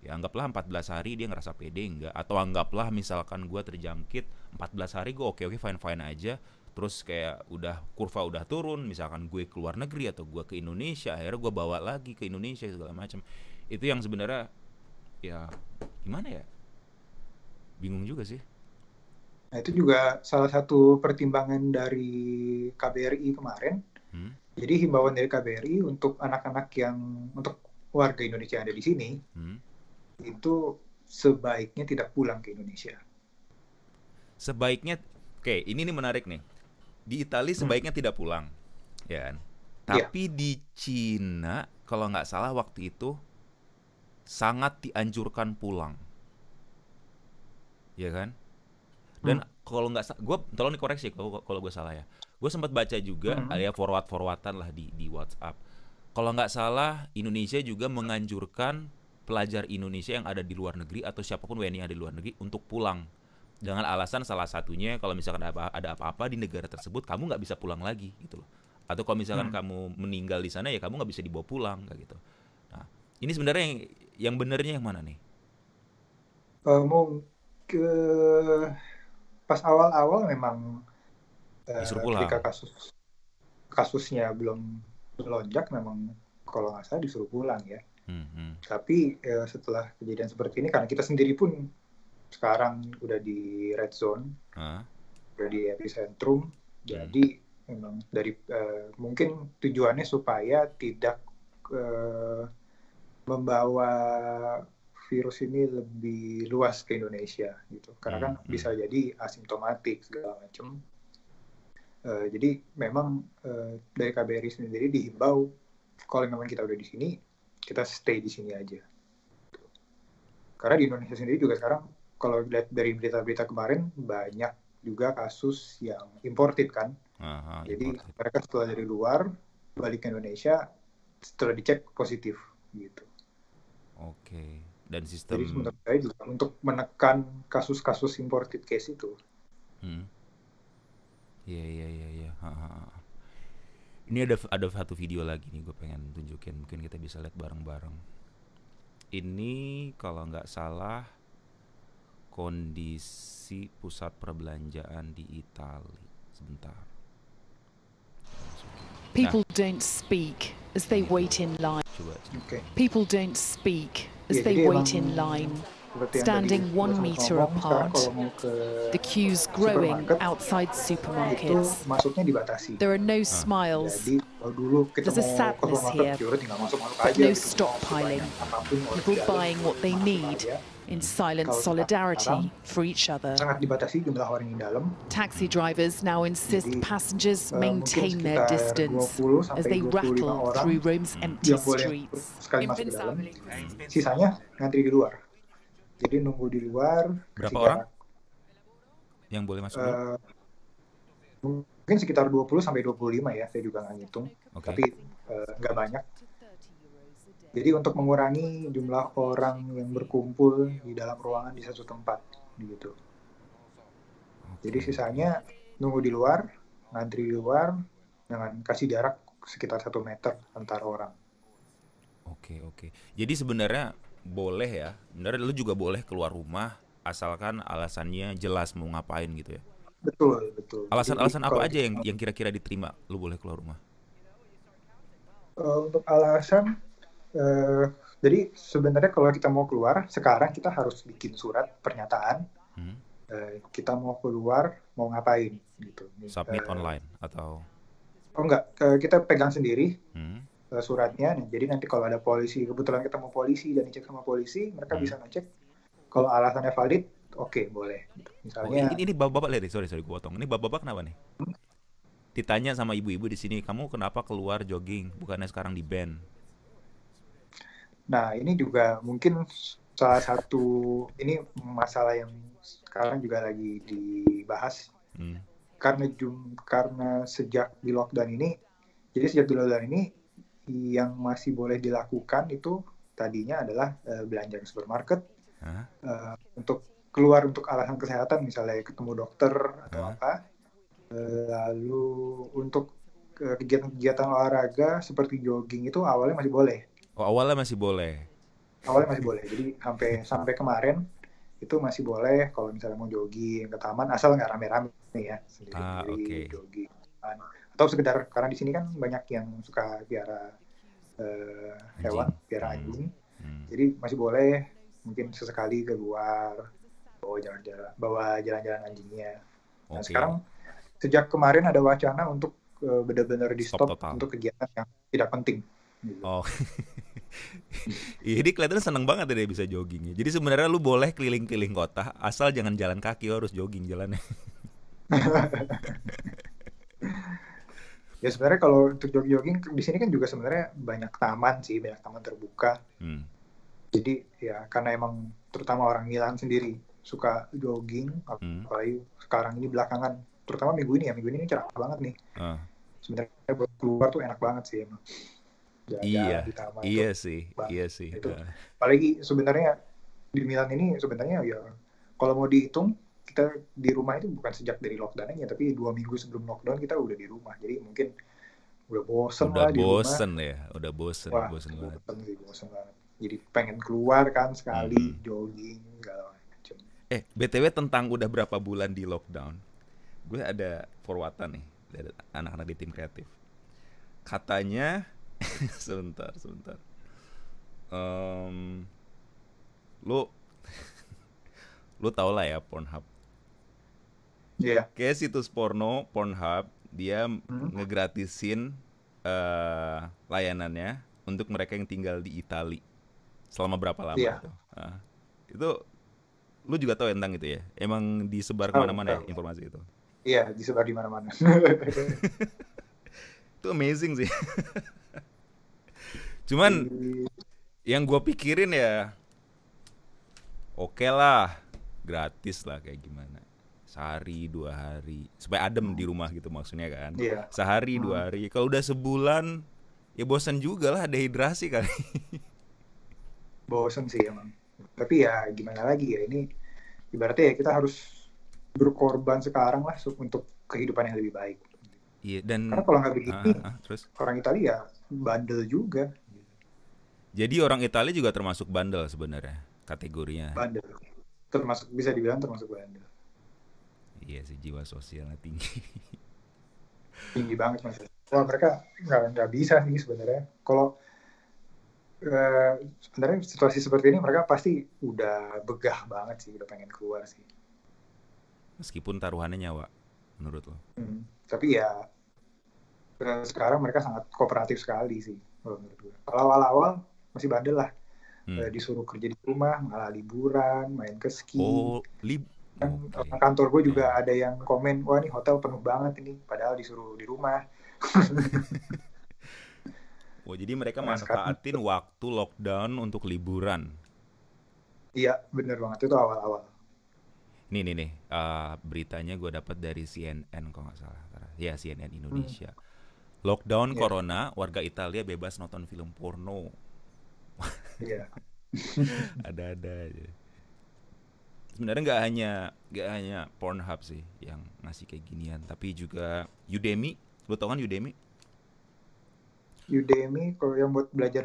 ya anggaplah 14 hari dia ngerasa pede enggak, atau anggaplah misalkan gue terjangkit 14 hari gue oke fine aja, terus kayak kurva udah turun, misalkan gue ke luar negeri atau gue ke Indonesia, akhirnya gue bawa lagi ke Indonesia segala macam. Itu yang sebenarnya ya gimana ya, bingung juga sih. Nah, itu juga salah satu pertimbangan dari KBRI kemarin. Jadi himbauan dari KBRI untuk anak-anak untuk warga Indonesia yang ada di sini, itu sebaiknya tidak pulang ke Indonesia. Sebaiknya, oke, ini nih menarik nih. Di Italia sebaiknya tidak pulang, ya kan? Tapi di Cina, kalau nggak salah waktu itu sangat dianjurkan pulang, ya kan? Dan kalau nggak, gue tolong dikoreksi kalau gue salah ya. Gue sempat baca juga ada forward-forwardan lah di WhatsApp. Kalau nggak salah, Indonesia juga menganjurkan pelajar Indonesia yang ada di luar negeri atau siapapun WNI yang ada di luar negeri untuk pulang, dengan alasan salah satunya kalau misalkan ada apa-apa di negara tersebut, kamu nggak bisa pulang lagi gitu loh. Atau kalau misalkan kamu meninggal di sana, ya kamu nggak bisa dibawa pulang kayak gitu. Nah, ini sebenarnya yang benernya yang mana nih? Pas awal-awal memang ketika kasusnya belum melonjak, memang kalau nggak salah disuruh pulang ya. Tapi setelah kejadian seperti ini, karena kita sendiri pun sekarang udah di red zone, udah di epicentrum, jadi memang dari mungkin tujuannya supaya tidak membawa virus ini lebih luas ke Indonesia gitu, karena kan bisa jadi asimptomatik segala macam. Jadi memang dari KBRI sendiri dihimbau kalau memang kita udah di sini, kita stay di sini aja. Karena di Indonesia sendiri juga sekarang kalau lihat dari berita-berita kemarin, banyak juga kasus yang imported kan. Jadi mereka setelah dari luar balik ke Indonesia, setelah dicek positif gitu. Oke. Dan sistem. Jadi menurut saya juga untuk menekan kasus-kasus imported case itu. Iya. Ini ada satu video lagi nih, gue pengen tunjukin, mungkin kita bisa lihat bareng-bareng. Ini kalau nggak salah kondisi pusat perbelanjaan di Italia. Sebentar. People don't speak as they wait in line. Coba. Oke. People don't speak as Ya, they jadi wait emang in line, seperti yang standing tadi 1 gua sempat meter ngomong, sekarang apart. kalau mau ke The queues growing supermarket outside itu supermarkets. masuknya dibatasi. There are no smiles. Jadi kalau dulu kita There's a mau ke sadness supermarket, here, yaudah tinggal masuk but aja no gitu. stockpiling. Sebanyak apapun orang People di dalam, buying what they masuk need aja. in silent Kalau solidarity sekarang for each other. sangat dibatasi jumlah orang di dalam. Taxi drivers now insist Jadi, passengers mungkin maintain their sekitar distance 20 as sampai they 25 rattle orang through Rome's empty yang boleh streets. sekali masuk ke dalam. Sisanya ngantri di luar. Jadi nunggu di luar. Berapa kasih orang jarak, yang boleh masuk dulu? mungkin sekitar 20 sampai 25 ya, saya juga nggak ngitung. Oke. Tapi nggak banyak. Jadi untuk mengurangi jumlah orang yang berkumpul di dalam ruangan di satu tempat, gitu. Jadi sisanya nunggu di luar, ngantri di luar, dengan kasih jarak sekitar 1 meter antara orang. Oke. Jadi sebenarnya boleh ya, bener lu juga boleh keluar rumah asalkan alasannya jelas mau ngapain gitu ya. Betul. Alasan-alasan Jadi, apa kalau aja yang kira-kira diterima lu boleh keluar rumah? Untuk alasan, jadi sebenarnya kalau kita mau keluar, sekarang kita harus bikin surat pernyataan, kita mau keluar, mau ngapain, gitu. Submit online atau Oh enggak, kita pegang sendiri Hmm. Suratnya. Nah, jadi nanti kalau ada polisi, kebetulan ketemu polisi dan dicek sama polisi, mereka bisa ngecek kalau alasannya valid, oke, boleh. Gitu. Oh, Misalnya, ini bapak-bapak lihat deh, sorry gue potong. Ini bapak-bapak kenapa nih? Ditanya sama ibu-ibu di sini, kamu kenapa keluar jogging? Bukannya sekarang di ban? nah ini juga mungkin salah satu, ini masalah yang sekarang juga lagi dibahas. Hmm. Karena sejak di lockdown ini, jadi sejak di lockdown ini yang masih boleh dilakukan itu tadinya adalah belanja ke supermarket, untuk keluar untuk alasan kesehatan, misalnya ketemu dokter atau apa, lalu untuk kegiatan-kegiatan olahraga seperti jogging itu awalnya masih boleh. Oh, awalnya masih boleh. Jadi sampai kemarin itu masih boleh kalau misalnya mau jogging ke taman, asal nggak rame-rame ya, sendiri-sendiri jogging. Atau sekedar, karena di sini kan banyak yang suka piara hewan, piara anjing. Jadi masih boleh mungkin sesekali keluar bawa jalan-jalan anjingnya. Nah, sekarang sejak kemarin ada wacana untuk benar-benar di stop untuk kegiatan yang tidak penting. Gitu. Oh. Jadi kelihatan seneng banget deh bisa jogging. Jadi sebenarnya lu boleh keliling-keliling kota, asal jangan jalan kaki, harus jogging jalannya. Ya sebenarnya kalau untuk jogging di sini kan juga sebenarnya banyak taman terbuka. Jadi ya karena emang terutama orang Milan sendiri suka jogging, apalagi sekarang ini belakangan, terutama minggu ini cerah banget nih. Sebenarnya buat keluar tuh enak banget sih emang. Iya, di taman iya tuh, sih. Itu. Apalagi sebenarnya di Milan ini sebenarnya ya kalau mau dihitung, kita di rumah itu bukan sejak dari lockdown aja, tapi 2 minggu sebelum lockdown kita udah di rumah. Jadi mungkin udah bosen lah di rumah. Udah bosen banget. Bosen banget. Jadi pengen keluar kan sekali, jogging segala macam. BTW tentang udah berapa bulan di lockdown, gue ada forwardan nih dari anak-anak di tim kreatif. Katanya sebentar. Lu tau lah ya Pornhub. Iya. Kayak situs Pornhub dia ngegratisin layanannya untuk mereka yang tinggal di Itali selama berapa lama itu. Itu lu juga tahu tentang itu ya? Emang disebar kemana-mana ya informasi itu? Iya, disebar di mana-mana. Itu amazing sih. Cuman yang gue pikirin ya, oke lah, gratis lah kayak gimana. Sehari 2 hari supaya adem di rumah gitu maksudnya kan. Sehari 2 hari. Kalau udah sebulan ya bosan juga lah, dehidrasi kali. Bosan sih emang. Tapi ya gimana lagi ya, ini ibaratnya ya kita harus berkorban sekarang lah untuk kehidupan yang lebih baik. Iya, dan karena kalau nggak begini, terus orang Italia bandel juga. Jadi orang Italia juga termasuk bandel sebenarnya kategorinya. Bandel. Bisa dibilang termasuk bandel. Iya sih, jiwa sosialnya tinggi. Tinggi banget mas. Wah, mereka nggak bisa sih sebenarnya. Kalau sebenarnya situasi seperti ini mereka pasti udah begah banget sih, udah pengen keluar sih. Meskipun taruhannya nyawa, menurut lo? Tapi ya sekarang mereka sangat kooperatif sekali sih menurut gue. Kalau awal-awal masih bandel lah, disuruh kerja di rumah, malah liburan, main ke ski. Kan orang kantor gue juga ada yang komen, wah ini hotel penuh banget ini, padahal disuruh di rumah. Oh, jadi mereka manfaatin waktu lockdown untuk liburan. Iya, bener banget, itu awal-awal. Nih, beritanya gue dapat dari CNN kalau nggak salah. Ya, CNN Indonesia. Lockdown corona, warga Italia bebas nonton film porno. Iya. Ada-ada aja. Sebenarnya nggak hanya Pornhub sih yang ngasih kayak ginian, tapi juga Udemy. Lo tau kan Udemy? Udemy kalau yang buat belajar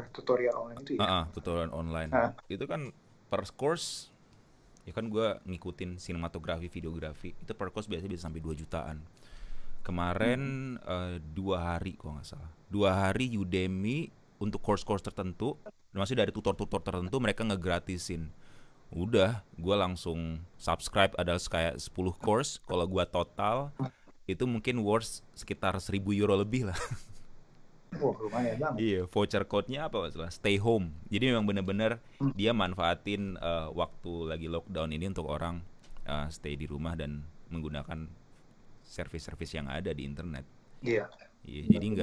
tutorial online itu ya? Tutorial online. Itu kan per course, ya kan gue ngikutin sinematografi, videografi, itu per course biasanya bisa sampai 2 jutaan. Kemarin 2 hari kalau nggak salah. 2 hari Udemy untuk course-course tertentu, masih dari tutor-tutor tertentu mereka ngegratisin. Udah, gue langsung subscribe, ada kayak 10 course. Kalau gue total itu mungkin worth sekitar 1.000 euro lebih lah. Wah, lumayan banget. Iya, voucher code-nya apa masalah? Stay home. Jadi memang benar-benar dia manfaatin waktu lagi lockdown ini untuk orang stay di rumah dan menggunakan service-service yang ada di internet. Iya. Jadi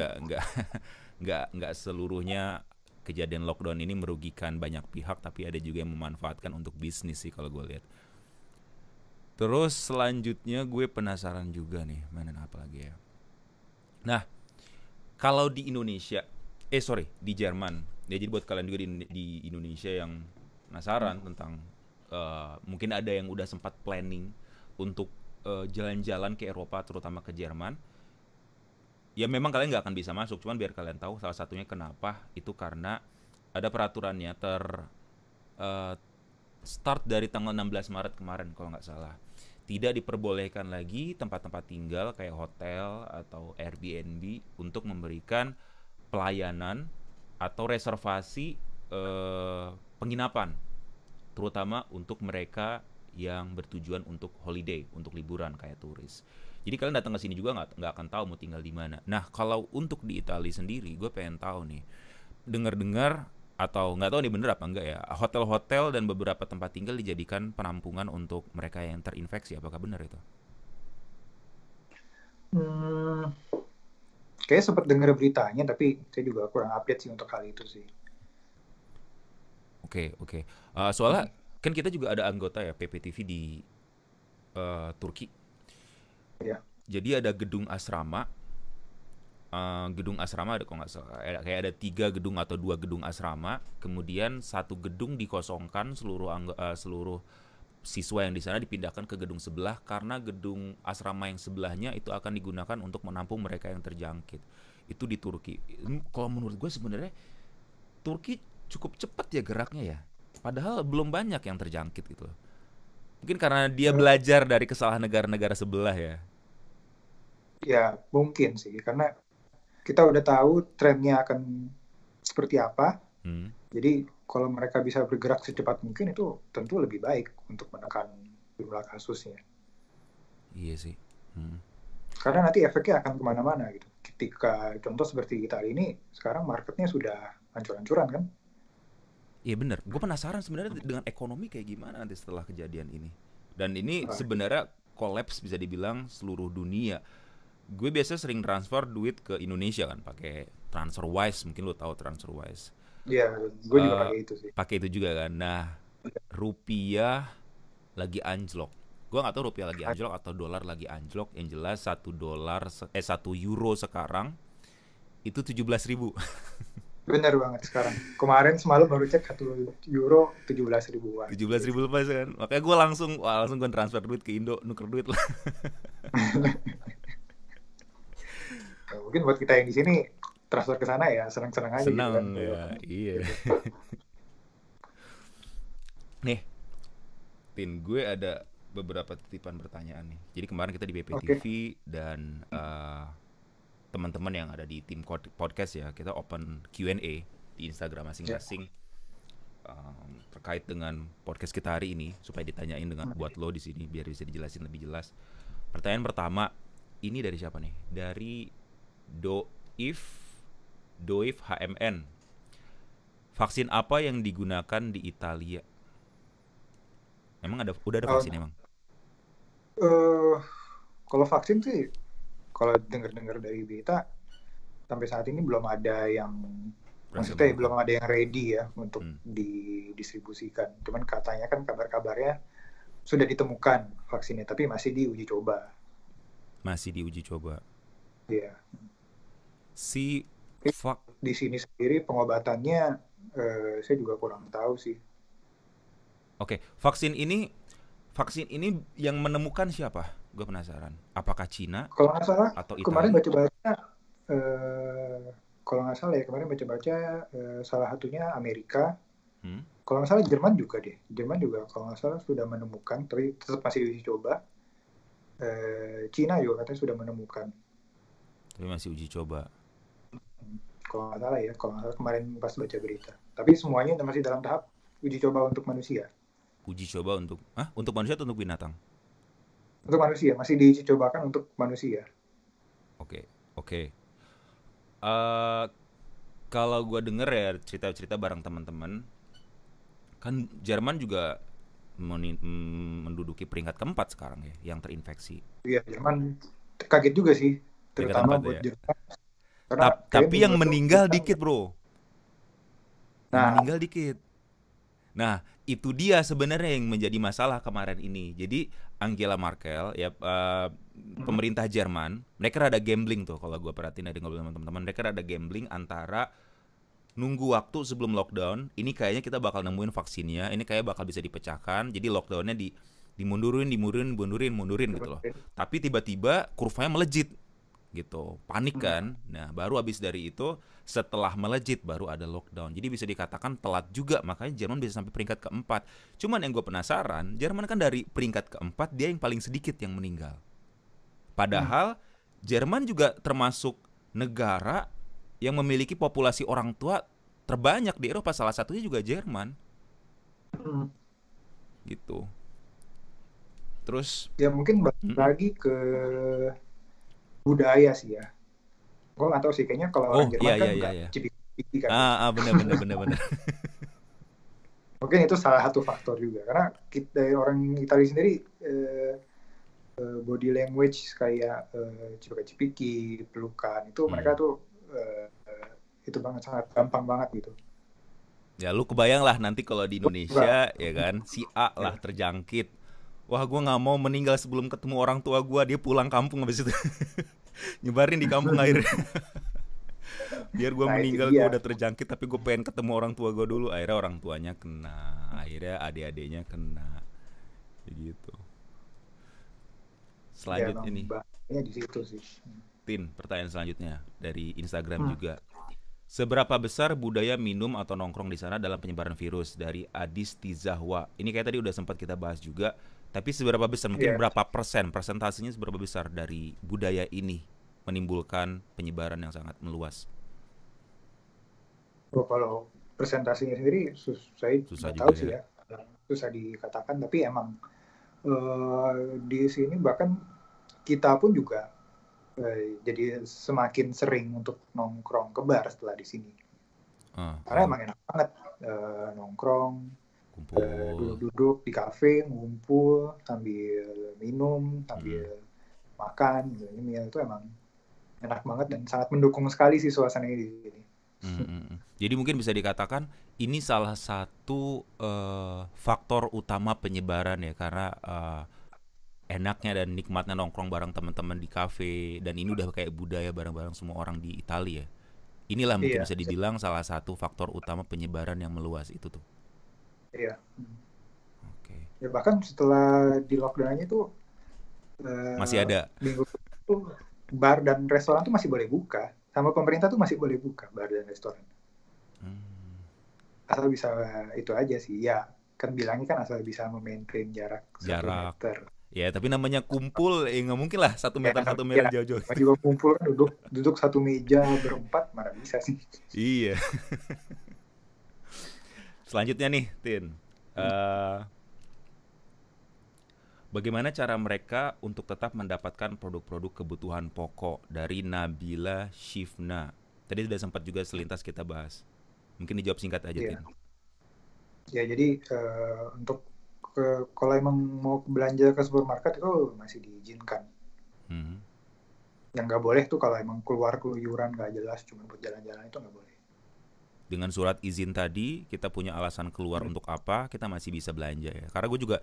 nggak seluruhnya kejadian lockdown ini merugikan banyak pihak, tapi ada juga yang memanfaatkan untuk bisnis sih kalau gue lihat. Terus selanjutnya gue penasaran juga nih, mainan apa lagi ya? Nah, kalau di Indonesia, di Jerman. Ya, jadi buat kalian juga di Indonesia yang penasaran tentang mungkin ada yang udah sempat planning untuk jalan-jalan ke Eropa, terutama ke Jerman. Ya memang kalian nggak akan bisa masuk, cuman biar kalian tahu salah satunya kenapa, itu karena ada peraturannya start dari tanggal 16 Maret kemarin kalau nggak salah. Tidak diperbolehkan lagi tempat-tempat tinggal kayak hotel atau Airbnb untuk memberikan pelayanan atau reservasi penginapan, terutama untuk mereka yang bertujuan untuk holiday, untuk liburan kayak turis. Jadi kalian datang ke sini juga nggak akan tahu mau tinggal di mana. Nah, kalau untuk di Italia sendiri, gue pengen tahu nih, dengar-dengar atau nggak tahu nih bener apa enggak ya, hotel-hotel dan beberapa tempat tinggal dijadikan penampungan untuk mereka yang terinfeksi. Apakah benar itu? Kayaknya sempat dengar beritanya, tapi saya juga kurang update sih untuk hal itu sih. Oke. Soalnya kan kita juga ada anggota ya PPTV di Turki. Ya. Jadi ada gedung asrama ada kok nggak salah, kayak ada 3 gedung atau 2 gedung asrama, kemudian 1 gedung dikosongkan, seluruh siswa yang di sana dipindahkan ke gedung sebelah karena gedung asrama yang sebelahnya itu akan digunakan untuk menampung mereka yang terjangkit. Itu di Turki. Kalau menurut gue sebenarnya Turki cukup cepat ya geraknya ya, padahal belum banyak yang terjangkit gitu. Mungkin karena dia belajar dari kesalahan negara-negara sebelah ya. Ya mungkin sih, karena kita udah tahu trennya akan seperti apa. Jadi kalau mereka bisa bergerak secepat mungkin itu tentu lebih baik untuk menekan jumlah kasusnya. Iya sih. Karena nanti efeknya akan kemana-mana gitu. Ketika contoh seperti Italia ini, sekarang marketnya sudah hancur-hancuran kan? Iya benar. Gue penasaran sebenarnya dengan ekonomi kayak gimana nanti setelah kejadian ini. Dan ini sebenarnya kolaps bisa dibilang seluruh dunia. Gue biasa sering transfer duit ke Indonesia kan pakai TransferWise, mungkin lo tahu TransferWise. Iya, gue juga pakai itu sih. Pakai itu juga kan. Nah, rupiah lagi anjlok. Gue nggak tahu rupiah lagi anjlok atau dolar lagi anjlok. Yang jelas 1 euro sekarang itu 17.000. Bener banget sekarang. Kemarin semalam baru cek 1 euro 17.000-an. 17.000 lepas kan. Makanya gue langsung gue transfer duit ke Indo, nuker duit lah. Mungkin buat kita yang di sini transfer ke sana ya senang-senang aja. Senang gitu kan. ya, iya. Nih, Tin, gue ada beberapa titipan pertanyaan nih. Jadi kemarin kita di BPTV dan teman-teman yang ada di tim podcast ya, kita open Q&A. di Instagram masing-masing terkait dengan podcast kita hari ini supaya ditanyain dengan buat lo di sini biar bisa dijelasin lebih jelas. Pertanyaan pertama ini dari siapa nih? Dari Doif HMN. Vaksin apa yang digunakan di Italia? Emang udah ada vaksin emang? Kalau vaksin sih, kalau dengar-dengar dari berita sampai saat ini belum ada yang maksudnya belum ada yang ready ya untuk didistribusikan. Cuman katanya kan kabar-kabarnya sudah ditemukan vaksinnya, tapi masih diuji coba. Masih diuji coba. Iya. Di sini sendiri pengobatannya saya juga kurang tahu sih. Oke, vaksin ini yang menemukan siapa? Gue penasaran. Apakah Cina? Kalau nggak salah, atau Italia? Kemarin baca-baca, kalau nggak salah ya kemarin baca-baca salah satunya Amerika. Kalau nggak salah Jerman juga deh. Jerman juga kalau nggak salah sudah menemukan, tapi tetap masih diuji coba. Cina juga katanya sudah menemukan. Tapi masih uji coba. Kalau nggak salah ya, kalau nggak salah kemarin pas baca berita. Tapi semuanya masih dalam tahap uji coba untuk manusia. Uji coba untuk manusia atau untuk binatang? Untuk manusia, masih diuji cobakan untuk manusia. Oke. Kalau gue denger ya cerita-cerita bareng teman-teman, kan Jerman juga menduduki peringkat keempat sekarang ya, yang terinfeksi. Iya, Jerman kaget juga sih, terutama buat ya. Jerman. Tapi yang meninggal dikit, bro. Meninggal dikit. Nah, itu dia sebenarnya yang menjadi masalah kemarin ini. Jadi Angela Merkel ya pemerintah Jerman, mereka rada gambling tuh kalau gue perhatiin dari ngobrol sama teman-teman, mereka rada gambling antara nunggu waktu sebelum lockdown, ini kayaknya kita bakal nemuin vaksinnya, ini kayak bakal bisa dipecahkan, jadi lockdownnya dimundurin gitu loh. Tapi tiba-tiba kurvanya melejit gitu, panik kan. Nah baru abis dari itu setelah melejit baru ada lockdown. Jadi bisa dikatakan telat juga, makanya Jerman bisa sampai peringkat keempat. Cuman yang gue penasaran, Jerman kan dari peringkat keempat dia yang paling sedikit yang meninggal. Padahal Jerman juga termasuk negara yang memiliki populasi orang tua terbanyak di Eropa, salah satunya juga Jerman. Gitu. Terus ya mungkin lagi ke budaya sih ya. Gue nggak tahu sih, kayaknya kalau orang Jerman kan nggak cipiki kan. Benar. Mungkin itu salah satu faktor juga, karena kita orang Italia sendiri body language kayak cipika-cipiki, pelukan itu mereka tuh itu banget, sangat gampang banget gitu. Ya lu kebayang lah nanti kalau di Indonesia ya kan, si A lah terjangkit. Wah gue gak mau meninggal sebelum ketemu orang tua gue, dia pulang kampung habis itu nyebarin di kampung akhirnya. Biar gue meninggal gue udah terjangkit, tapi gue pengen ketemu orang tua gue dulu. Akhirnya orang tuanya kena, akhirnya adik-adiknya kena, gitu. Selanjutnya ini di situ sih. Tin, pertanyaan selanjutnya dari Instagram juga. Seberapa besar budaya minum atau nongkrong di sana dalam penyebaran virus? Dari Adis Tizahwa. Ini kayak tadi udah sempat kita bahas juga. Tapi seberapa besar, mungkin berapa persentasenya seberapa besar dari budaya ini menimbulkan penyebaran yang sangat meluas? Kalau presentasinya sendiri saya susah nggak tahu sih ya. Susah dikatakan, tapi emang di sini bahkan kita pun juga jadi semakin sering untuk nongkrong ke bar setelah di sini. Karena emang enak banget nongkrong, duduk-duduk di kafe, ngumpul sambil minum, sambil makan. Ini itu emang enak banget dan sangat mendukung sekali sih suasananya di sini. Jadi mungkin bisa dikatakan ini salah satu faktor utama penyebaran ya, karena enaknya dan nikmatnya nongkrong bareng teman-teman di kafe, dan ini udah kayak budaya bareng-bareng semua orang di Italia. Inilah mungkin bisa dibilang salah satu faktor utama penyebaran yang meluas itu tuh. Iya. Ya bahkan setelah di lockdown-nya tuh masih ada. Minggu itu bar dan restoran tuh masih boleh buka. Sama pemerintah tuh masih boleh buka bar dan restoran. Asal bisa itu aja sih. Ya, kan bilangnya kan asal bisa memaintain jarak 1 meter. Ya, tapi namanya kumpul, nggak mungkin lah 1 Ya, meter 1 meter ya, jauh-jauh. juga kumpul kan duduk satu meja berempat, mana bisa sih. Iya. Selanjutnya nih, Tin. Eh, Bagaimana cara mereka untuk tetap mendapatkan produk-produk kebutuhan pokok dari Nabila Shifna? Tadi sudah sempat juga selintas kita bahas. Mungkin dijawab singkat aja, Iya. Tin. Ya, jadi untuk kalau emang mau belanja ke supermarket itu masih diizinkan. Hmm. Yang nggak boleh tuh kalau emang keluar keluyuran nggak jelas, cuma buat jalan-jalan itu nggak boleh. Dengan surat izin tadi, kita punya alasan keluar untuk apa, kita masih bisa belanja ya. Karena gue juga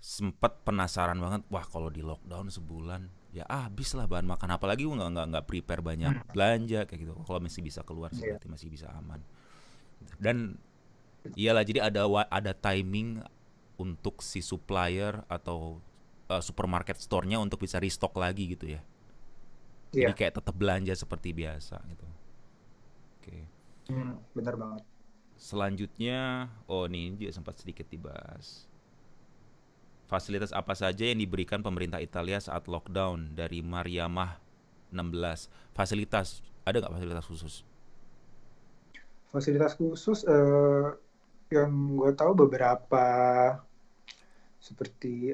sempat penasaran banget, wah kalau di lockdown sebulan, ya habis lah bahan makan. Apalagi gue nggak prepare banyak belanja kayak gitu. Kalau masih bisa keluar sih Iya. berarti masih bisa aman. Dan iyalah, jadi ada timing untuk si supplier atau supermarket store-nya untuk bisa restock lagi gitu ya. Jadi Iya. kayak tetap belanja seperti biasa gitu. Oke. Benar banget. Selanjutnya, ini juga sempat sedikit dibahas. Fasilitas apa saja yang diberikan pemerintah Italia saat lockdown dari Mariamah 16? Fasilitas, ada nggak fasilitas khusus? Fasilitas khusus yang gue tahu beberapa seperti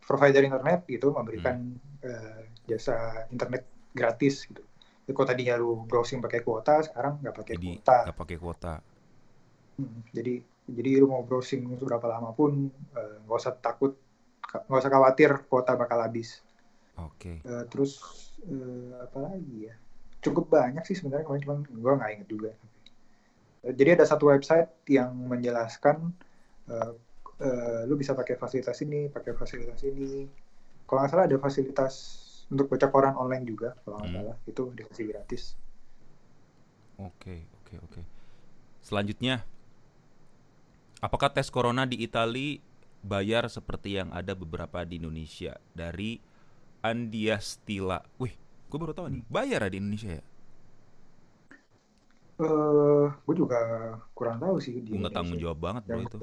provider internet gitu memberikan jasa internet gratis gitu. Jadi kalau tadinya lu browsing pakai kuota, sekarang nggak pakai Jadi kuota. nggak pakai kuota. Jadi lu mau browsing berapa lama pun nggak usah takut, nggak usah khawatir kuota bakal habis. Oke. Terus apa lagi ya? Cukup banyak sih sebenarnya, cuman gue nggak inget juga. Jadi ada satu website yang menjelaskan lu bisa pakai fasilitas ini, pakai fasilitas ini. Kalau nggak salah ada fasilitas untuk baca koran online juga, kalau nggak salah itu dikasih gratis. Oke. Selanjutnya, apakah tes corona di Italia bayar seperti yang ada beberapa di Indonesia? Dari Andiastila. Wih, gue baru tahu nih, bayar di Indonesia ya? Gue juga kurang tahu sih di Gue nggak tanggung Indonesia. jawab banget bro itu.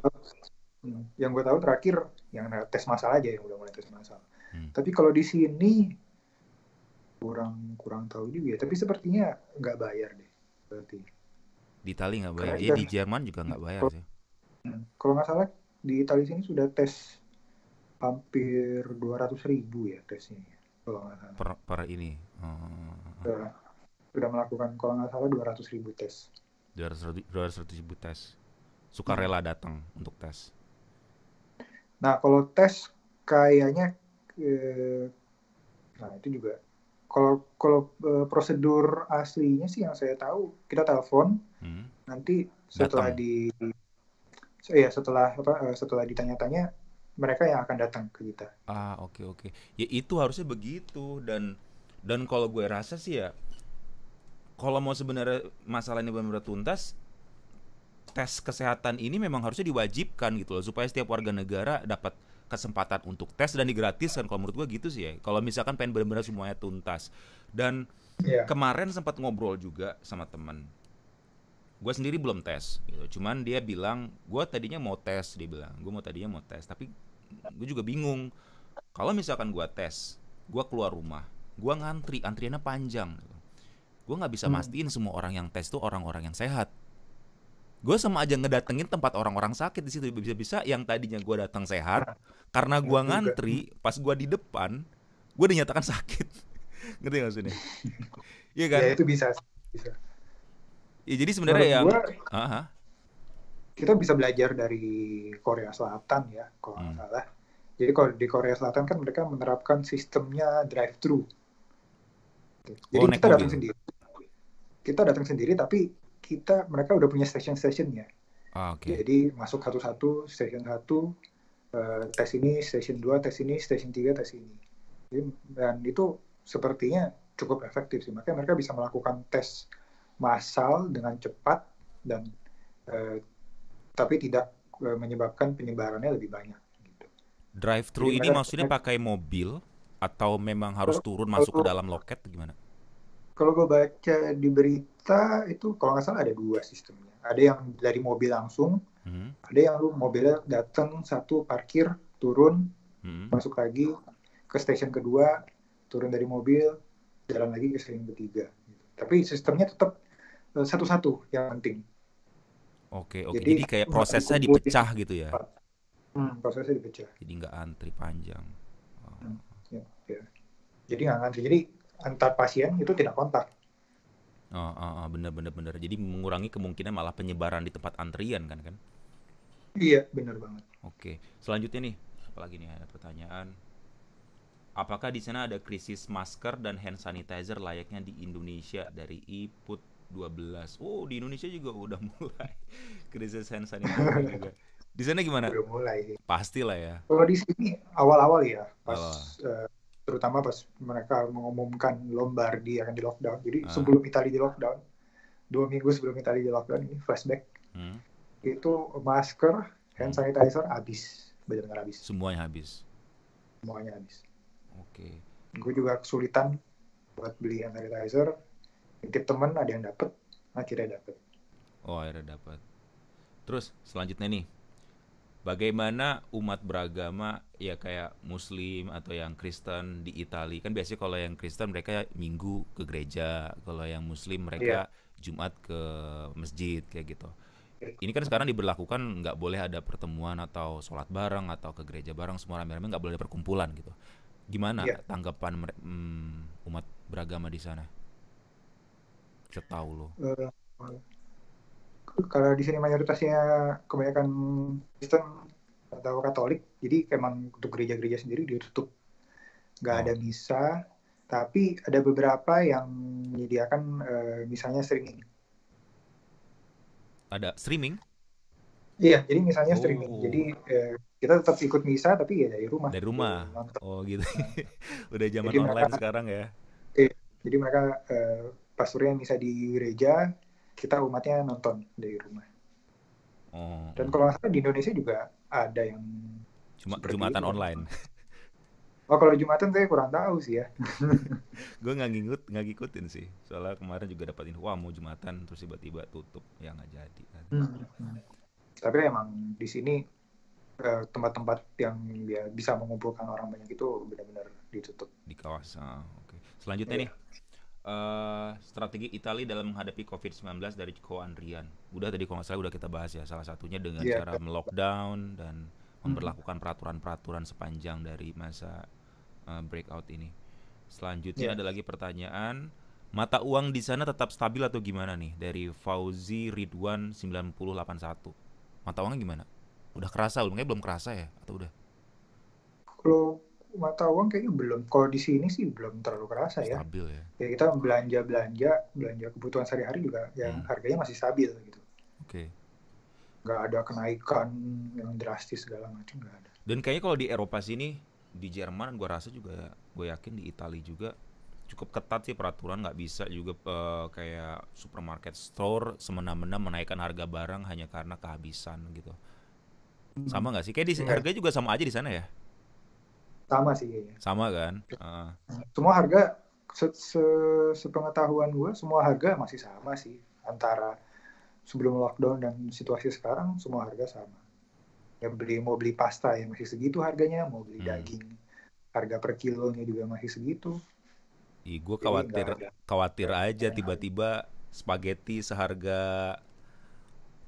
Yang gue tahu terakhir yang tes massal aja, yang udah mulai tes massal. Tapi kalau di sini kurang tahu juga ya. Tapi sepertinya nggak bayar deh berarti. Di Italia nggak bayar. Keren Ya kan? di Jerman juga nggak bayar sih. Kalau nggak salah di Italia sini sudah tes hampir 200.000 ya tesnya. Kalau nggak salah. Per ini. Sudah melakukan kalau nggak salah 200.000 tes. 200.000 tes. Sukarela datang untuk tes. Nah kalau tes kayaknya, nah itu juga. Kalau prosedur aslinya sih yang saya tahu, kita telepon, nanti setelah setelah ditanya-tanya, mereka yang akan datang ke kita. Oke. Ya itu harusnya begitu, dan kalau gue rasa sih ya, kalau mau sebenarnya masalah ini benar-benar tuntas, tes kesehatan ini memang harusnya diwajibkan gitu loh, supaya setiap warga negara dapat kesempatan untuk tes dan digratiskan. Kalau menurut gue gitu sih ya, kalau misalkan pengen benar-benar semuanya tuntas. Dan kemarin sempat ngobrol juga sama teman, gue sendiri belum tes gitu. Cuman dia bilang, gue tadinya mau tes, tapi gue juga bingung. Kalau misalkan gue tes, gue keluar rumah, gue antriannya panjang gitu. Gue nggak bisa mastiin semua orang yang tes tuh orang-orang yang sehat. Gue sama aja ngedatengin tempat orang-orang sakit di situ. Bisa-bisa yang tadinya gue datang sehat, karena gue ngantri, pas gue di depan, gue dinyatakan sakit. Ngerti gak maksudnya? Iya kan? Ya itu bisa. Ya jadi sebenarnya yang kita bisa belajar dari Korea Selatan ya, kalau nggak salah. Jadi kalau di Korea Selatan kan mereka menerapkan sistemnya drive-thru. Jadi kita datang sendiri, tapi mereka udah punya station-stationnya. Jadi masuk satu-satu, station 1, tes ini, station 2, tes ini, station 3, tes ini. Dan itu sepertinya cukup efektif sih. Makanya mereka bisa melakukan tes massal dengan cepat dan tapi tidak menyebabkan penyebarannya lebih banyak. Gitu. Drive-thru ini maksudnya pakai mobil atau memang harus turun masuk ke dalam loket gimana? Kalau gue baca di berita itu kalau nggak salah ada 2 sistemnya. Ada yang dari mobil langsung, ada yang lu mobilnya datang satu parkir, turun, masuk lagi ke stasiun kedua, turun dari mobil, jalan lagi ke stasiun ketiga. Tapi sistemnya tetap satu-satu yang penting. Oke. Jadi kayak prosesnya dikumpulin. dipecah gitu ya. Prosesnya dipecah. Jadi nggak antri panjang. Ya. Jadi nggak ngantri. Jadi antar pasien itu tidak kontak. Bener. Jadi mengurangi kemungkinan malah penyebaran di tempat antrian kan? Iya, benar banget. Oke. Selanjutnya nih, apalagi nih ada pertanyaan. Apakah di sana ada krisis masker dan hand sanitizer layaknya di Indonesia dari Iput 12? Oh, di Indonesia juga udah mulai krisis hand sanitizer juga. Di sana gimana? Udah mulai. Pastilah ya. Kalau di sini awal-awal ya, terutama pas mereka mengumumkan Lombardia akan di lockdown. Jadi sebelum Italia di lockdown, 2 minggu sebelum Italia di lockdown, ini flashback, itu masker, hand sanitizer habis, benar-benar habis. Semuanya habis. Oke. Gue juga kesulitan buat beli hand sanitizer. Titip teman, ada yang dapet, akhirnya dapet. Oh, akhirnya dapat. Terus selanjutnya nih, bagaimana umat beragama ya kayak Muslim atau yang Kristen di Italia? Kan biasanya kalau yang Kristen mereka Minggu ke gereja, kalau yang Muslim mereka Jumat ke masjid kayak gitu. Ini kan sekarang diberlakukan nggak boleh ada pertemuan atau sholat bareng atau ke gereja bareng, semua rame-rame, nggak boleh ada perkumpulan gitu. Gimana tanggapan umat beragama di sana? Setahu lo? Kalau di sini mayoritasnya kebanyakan Kristen atau Katolik, jadi emang untuk gereja-gereja sendiri ditutup, nggak ada misa. Tapi ada beberapa yang menyediakan misalnya streaming. Ada streaming? Iya, jadi misalnya streaming. Jadi kita tetap ikut misa tapi ya dari rumah. Dari rumah. Oh gitu. Udah zaman jadi online mereka, sekarang ya. Jadi mereka pastornya misa di gereja, kita umatnya nonton dari rumah. Dan kalau nggak salah di Indonesia juga ada yang Jumatan online. Oh, kalau Jumatan saya kurang tahu sih ya. Gue nggak ngikutin sih. Soalnya kemarin juga dapat info, wah mau Jumatan terus tiba-tiba tutup, ya nggak jadi. Tapi emang di sini tempat-tempat yang bisa mengumpulkan orang banyak itu benar-benar ditutup. Di kawasan. Oke. Selanjutnya nih, strategi Italia dalam menghadapi COVID-19 dari Ko Andrian. Udah tadi kalau nggak salah udah kita bahas ya. Salah satunya dengan cara melockdown dan memberlakukan peraturan-peraturan sepanjang dari masa breakout ini. Selanjutnya ada lagi pertanyaan, mata uang di sana tetap stabil atau gimana nih? Dari Fauzi Ridwan 9081. Mata uangnya gimana? Udah kerasa? Kayaknya belum kerasa ya? Atau udah? Kalau mata uang kayaknya belum. Kalau di sini sih belum terlalu kerasa ya. Stabil ya? Ya kita belanja kebutuhan sehari-hari juga yang harganya masih stabil gitu. Oke. Nggak ada kenaikan yang drastis segala macam, nggak ada. Dan kayaknya kalau di Eropa sini, di Jerman gue rasa juga, gue yakin di Italia juga cukup ketat sih peraturan, nggak bisa juga kayak supermarket store semena-mena menaikkan harga barang hanya karena kehabisan gitu. Sama nggak sih? Kayak di harga juga sama aja di sana ya? Sama sih kayaknya. Sama kan? Semua harga, sepengetahuan gue, semua harga masih sama sih. Antara sebelum lockdown dan situasi sekarang, semua harga sama. Ya mau beli pasta ya masih segitu harganya, mau beli daging, harga per kilonya juga masih segitu. Gue khawatir aja tiba-tiba spaghetti seharga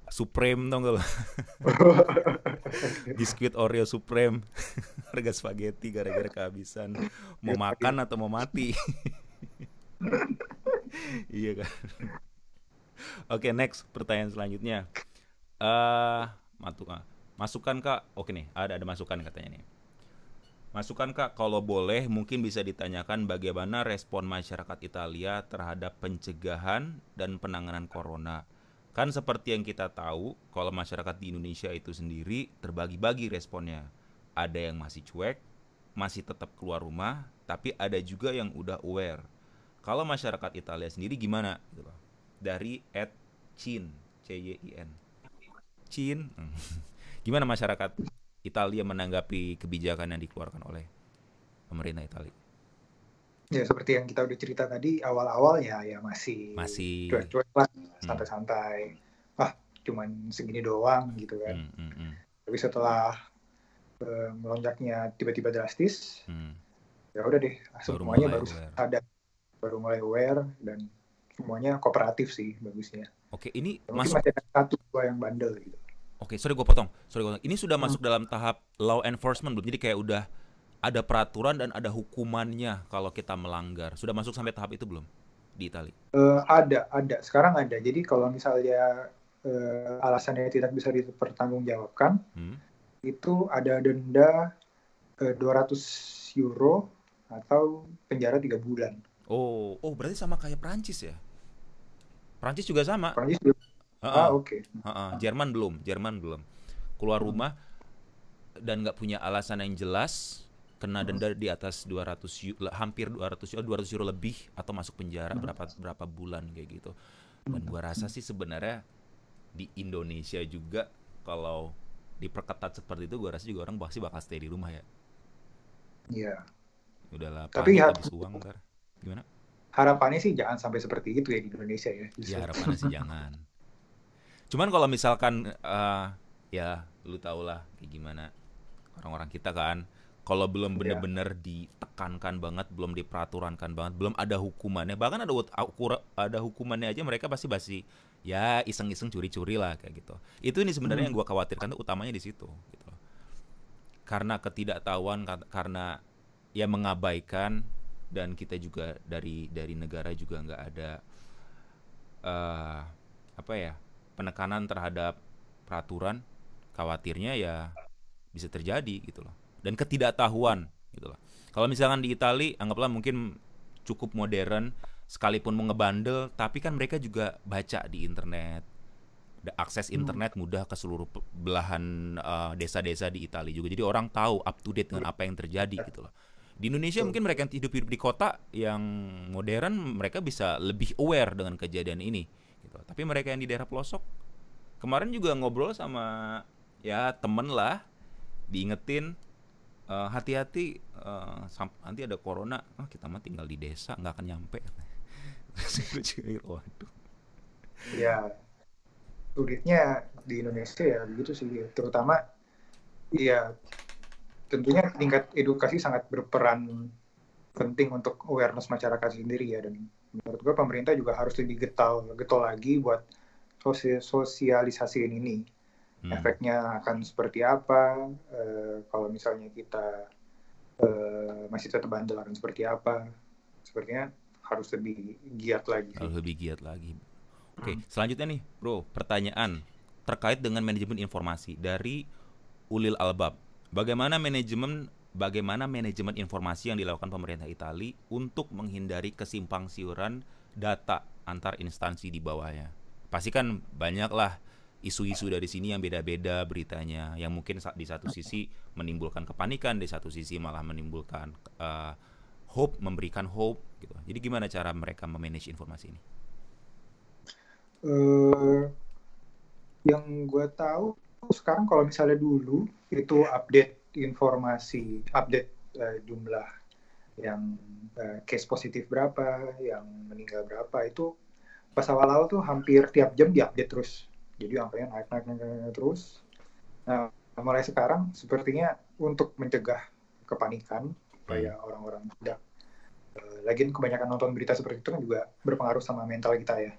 Supreme dong kalau biskuit Oreo Supreme harga spaghetti gara-gara kehabisan, mau makan atau mau mati. Iya kan. Oke, next pertanyaan selanjutnya. Masukan Kak. Oke nih, ada masukan katanya nih. Masukan Kak, kalau boleh mungkin bisa ditanyakan bagaimana respon masyarakat Italia terhadap pencegahan dan penanganan corona. Kan seperti yang kita tahu, kalau masyarakat di Indonesia itu sendiri terbagi-bagi responnya. Ada yang masih cuek, masih tetap keluar rumah, tapi ada juga yang udah aware. Kalau masyarakat Italia sendiri gimana? Dari @cin, C-Y-I-N. Cin. Gimana masyarakat Italia menanggapi kebijakan yang dikeluarkan oleh pemerintah Italia? Ya seperti yang kita udah cerita tadi, awal-awal ya masih cuek-cuek lah, santai-santai. Cuman segini doang gitu kan. Tapi setelah melonjaknya tiba-tiba drastis, ya udah deh, mulai semuanya baru aware. sadar, baru mulai aware, dan semuanya kooperatif sih bagusnya. Oke, ini Mungkin masuk. masih ada satu dua yang bandel gitu. Oke, sorry gue potong. Ini sudah masuk dalam tahap law enforcement belum? Jadi kayak udah ada peraturan dan ada hukumannya kalau kita melanggar. Sudah masuk sampai tahap itu belum di Italia? Ada. Sekarang ada. Jadi kalau misalnya alasannya tidak bisa dipertanggungjawabkan, itu ada denda 200 euro atau penjara 3 bulan. Oh, berarti sama kayak Prancis ya? Prancis juga sama. Prancis juga. Oke. Jerman belum. Keluar rumah dan nggak punya alasan yang jelas, kena denda di atas 200 hampir 200 euro lebih, atau masuk penjara berapa bulan kayak gitu. Dan gua rasa sih sebenarnya di Indonesia juga kalau diperketat seperti itu, gua rasa juga orang pasti bakal stay di rumah ya. Iya. Udahlah, tapi habis uang ntar. Gimana? Harapannya sih jangan sampai seperti itu ya di Indonesia ya. Ya harapannya sih jangan. Cuman kalau misalkan ya lu tau lah kayak gimana orang-orang kita kan, kalau belum bener-bener ditekankan banget, belum diperaturankan banget, belum ada hukumannya, bahkan ada hukumannya aja mereka pasti ya iseng-iseng curi-curi lah kayak gitu. Itu ini sebenarnya yang gua khawatirkan tuh utamanya di situ gitu. Karena ketidaktahuan, karena ya mengabaikan, dan kita juga dari negara juga nggak ada penekanan terhadap peraturan, khawatirnya ya bisa terjadi gitu loh. Dan ketidaktahuan gitu loh. Kalau misalkan di Italia, anggaplah mungkin cukup modern, sekalipun mau ngebandel, tapi kan mereka juga baca di internet, akses internet mudah ke seluruh belahan desa-desa di Italia juga. Jadi orang tahu up to date dengan apa yang terjadi gitu loh. Di Indonesia mungkin mereka yang hidup di kota yang modern, mereka bisa lebih aware dengan kejadian ini gitu. Tapi mereka yang di daerah pelosok, kemarin juga ngobrol sama ya temen lah, diingetin hati-hati, nanti ada corona, kita mah tinggal di desa nggak akan nyampe. Waduh. Ya sulitnya di Indonesia ya begitu sih, terutama ya tentunya tingkat edukasi sangat berperan penting untuk awareness masyarakat sendiri ya, dan menurut gue pemerintah juga harus lebih getol lagi buat sosialisasiin ini. Efeknya akan seperti apa, kalau misalnya kita masih tetap bandel akan seperti apa. Sepertinya harus lebih giat lagi. Oke, selanjutnya nih bro, pertanyaan terkait dengan manajemen informasi dari Ulil Albab. Bagaimana manajemen informasi yang dilakukan pemerintah Italia untuk menghindari kesimpang siuran data antar instansi di bawahnya? Pasti kan banyak lah isu-isu dari sini yang beda-beda beritanya, yang mungkin di satu sisi menimbulkan kepanikan, di satu sisi malah menimbulkan hope, memberikan hope gitu. Jadi gimana cara mereka memanage informasi ini? Yang gue tahu sekarang kalau misalnya dulu itu update informasi, jumlah yang case positif berapa, yang meninggal berapa, itu pas awal-awal tuh hampir tiap jam diupdate terus. Jadi angkanya naik terus. Nah, mulai sekarang sepertinya untuk mencegah kepanikan supaya orang-orang tidak lagian kebanyakan nonton berita seperti itu kan juga berpengaruh sama mental kita ya.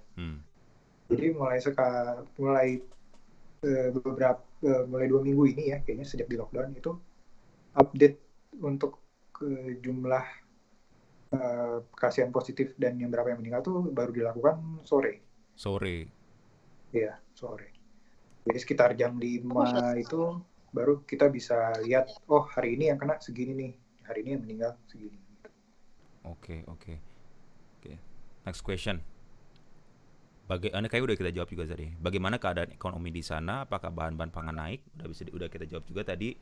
Jadi mulai 2 minggu ini ya, kayaknya sejak di lockdown itu update untuk jumlah pasien positif dan yang berapa yang meninggal tuh baru dilakukan sore. Iya, sore. Jadi sekitar jam 5 itu baru kita bisa lihat, oh hari ini yang kena segini nih, hari ini yang meninggal segini. Oke. Next question. Kayak udah kita jawab juga tadi. Bagaimana keadaan ekonomi di sana? Apakah bahan-bahan pangan naik? Udah kita jawab juga tadi.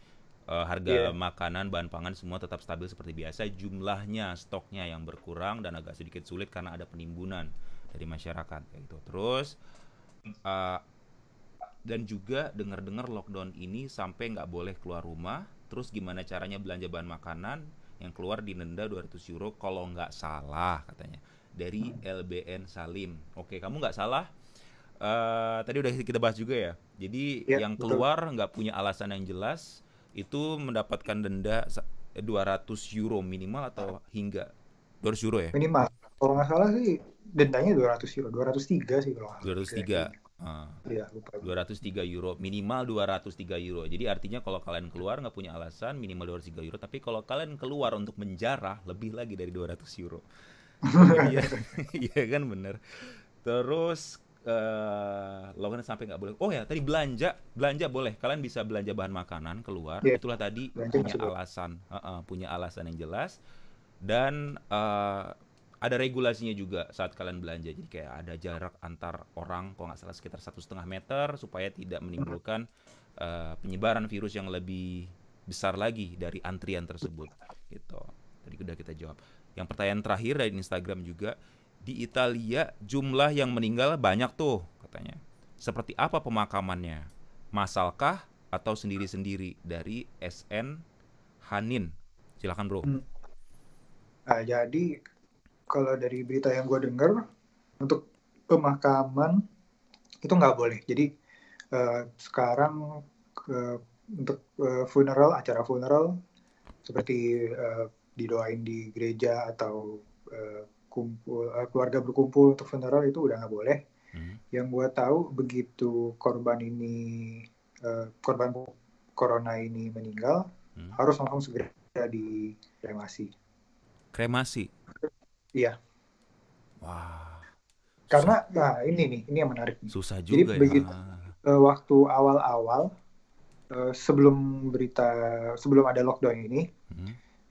Harga makanan, bahan pangan semua tetap stabil seperti biasa. Jumlahnya, stoknya yang berkurang dan agak sedikit sulit karena ada penimbunan dari masyarakat gitu. Terus dan juga dengar-dengar lockdown ini sampai nggak boleh keluar rumah. Terus gimana caranya belanja bahan makanan yang keluar didenda 200 euro kalau nggak salah katanya. Dari LBN Salim. Oke, kamu nggak salah. Tadi udah kita bahas juga ya. Jadi yang keluar nggak punya alasan yang jelas, itu mendapatkan denda 200 euro minimal atau hingga 200 euro ya? Minimal. Kalau nggak salah sih dendanya 200 euro, 203 sih kalau nggak salah. 203. Ah. Iya, lupa. 203 euro, minimal 203 euro. Jadi artinya kalau kalian keluar nggak punya alasan minimal 203 euro. Tapi kalau kalian keluar untuk menjarah lebih lagi dari 200 euro. Kemudian, iya kan bener. Terus lo kan sampai nggak boleh. Oh ya, tadi belanja boleh. Kalian bisa belanja bahan makanan keluar. Iya, Itulah tadi belanja punya masih boleh. alasan, punya alasan yang jelas. Dan ada regulasinya juga saat kalian belanja. Jadi kayak ada jarak antar orang, kalau nggak salah sekitar 1,5 meter supaya tidak menimbulkan penyebaran virus yang lebih besar lagi dari antrian tersebut. Gitu. Tadi udah kita jawab. Yang pertanyaan terakhir dari Instagram juga, di Italia jumlah yang meninggal banyak tuh katanya. Seperti apa pemakamannya? Massalkah atau sendiri-sendiri? Dari SN Hanin. Silakan bro. Nah, jadi kalau dari berita yang gue dengar, untuk pemakaman itu nggak boleh. Jadi sekarang untuk acara funeral seperti didoain di gereja atau keluarga berkumpul untuk funeral itu udah nggak boleh. Yang gue tahu begitu korban corona ini meninggal, harus langsung segera dikremasi. Kremasi. Iya. Wah. Karena nah ini yang menarik nih. Susah Jadi juga begitu ya. waktu awal-awal sebelum ada lockdown ini,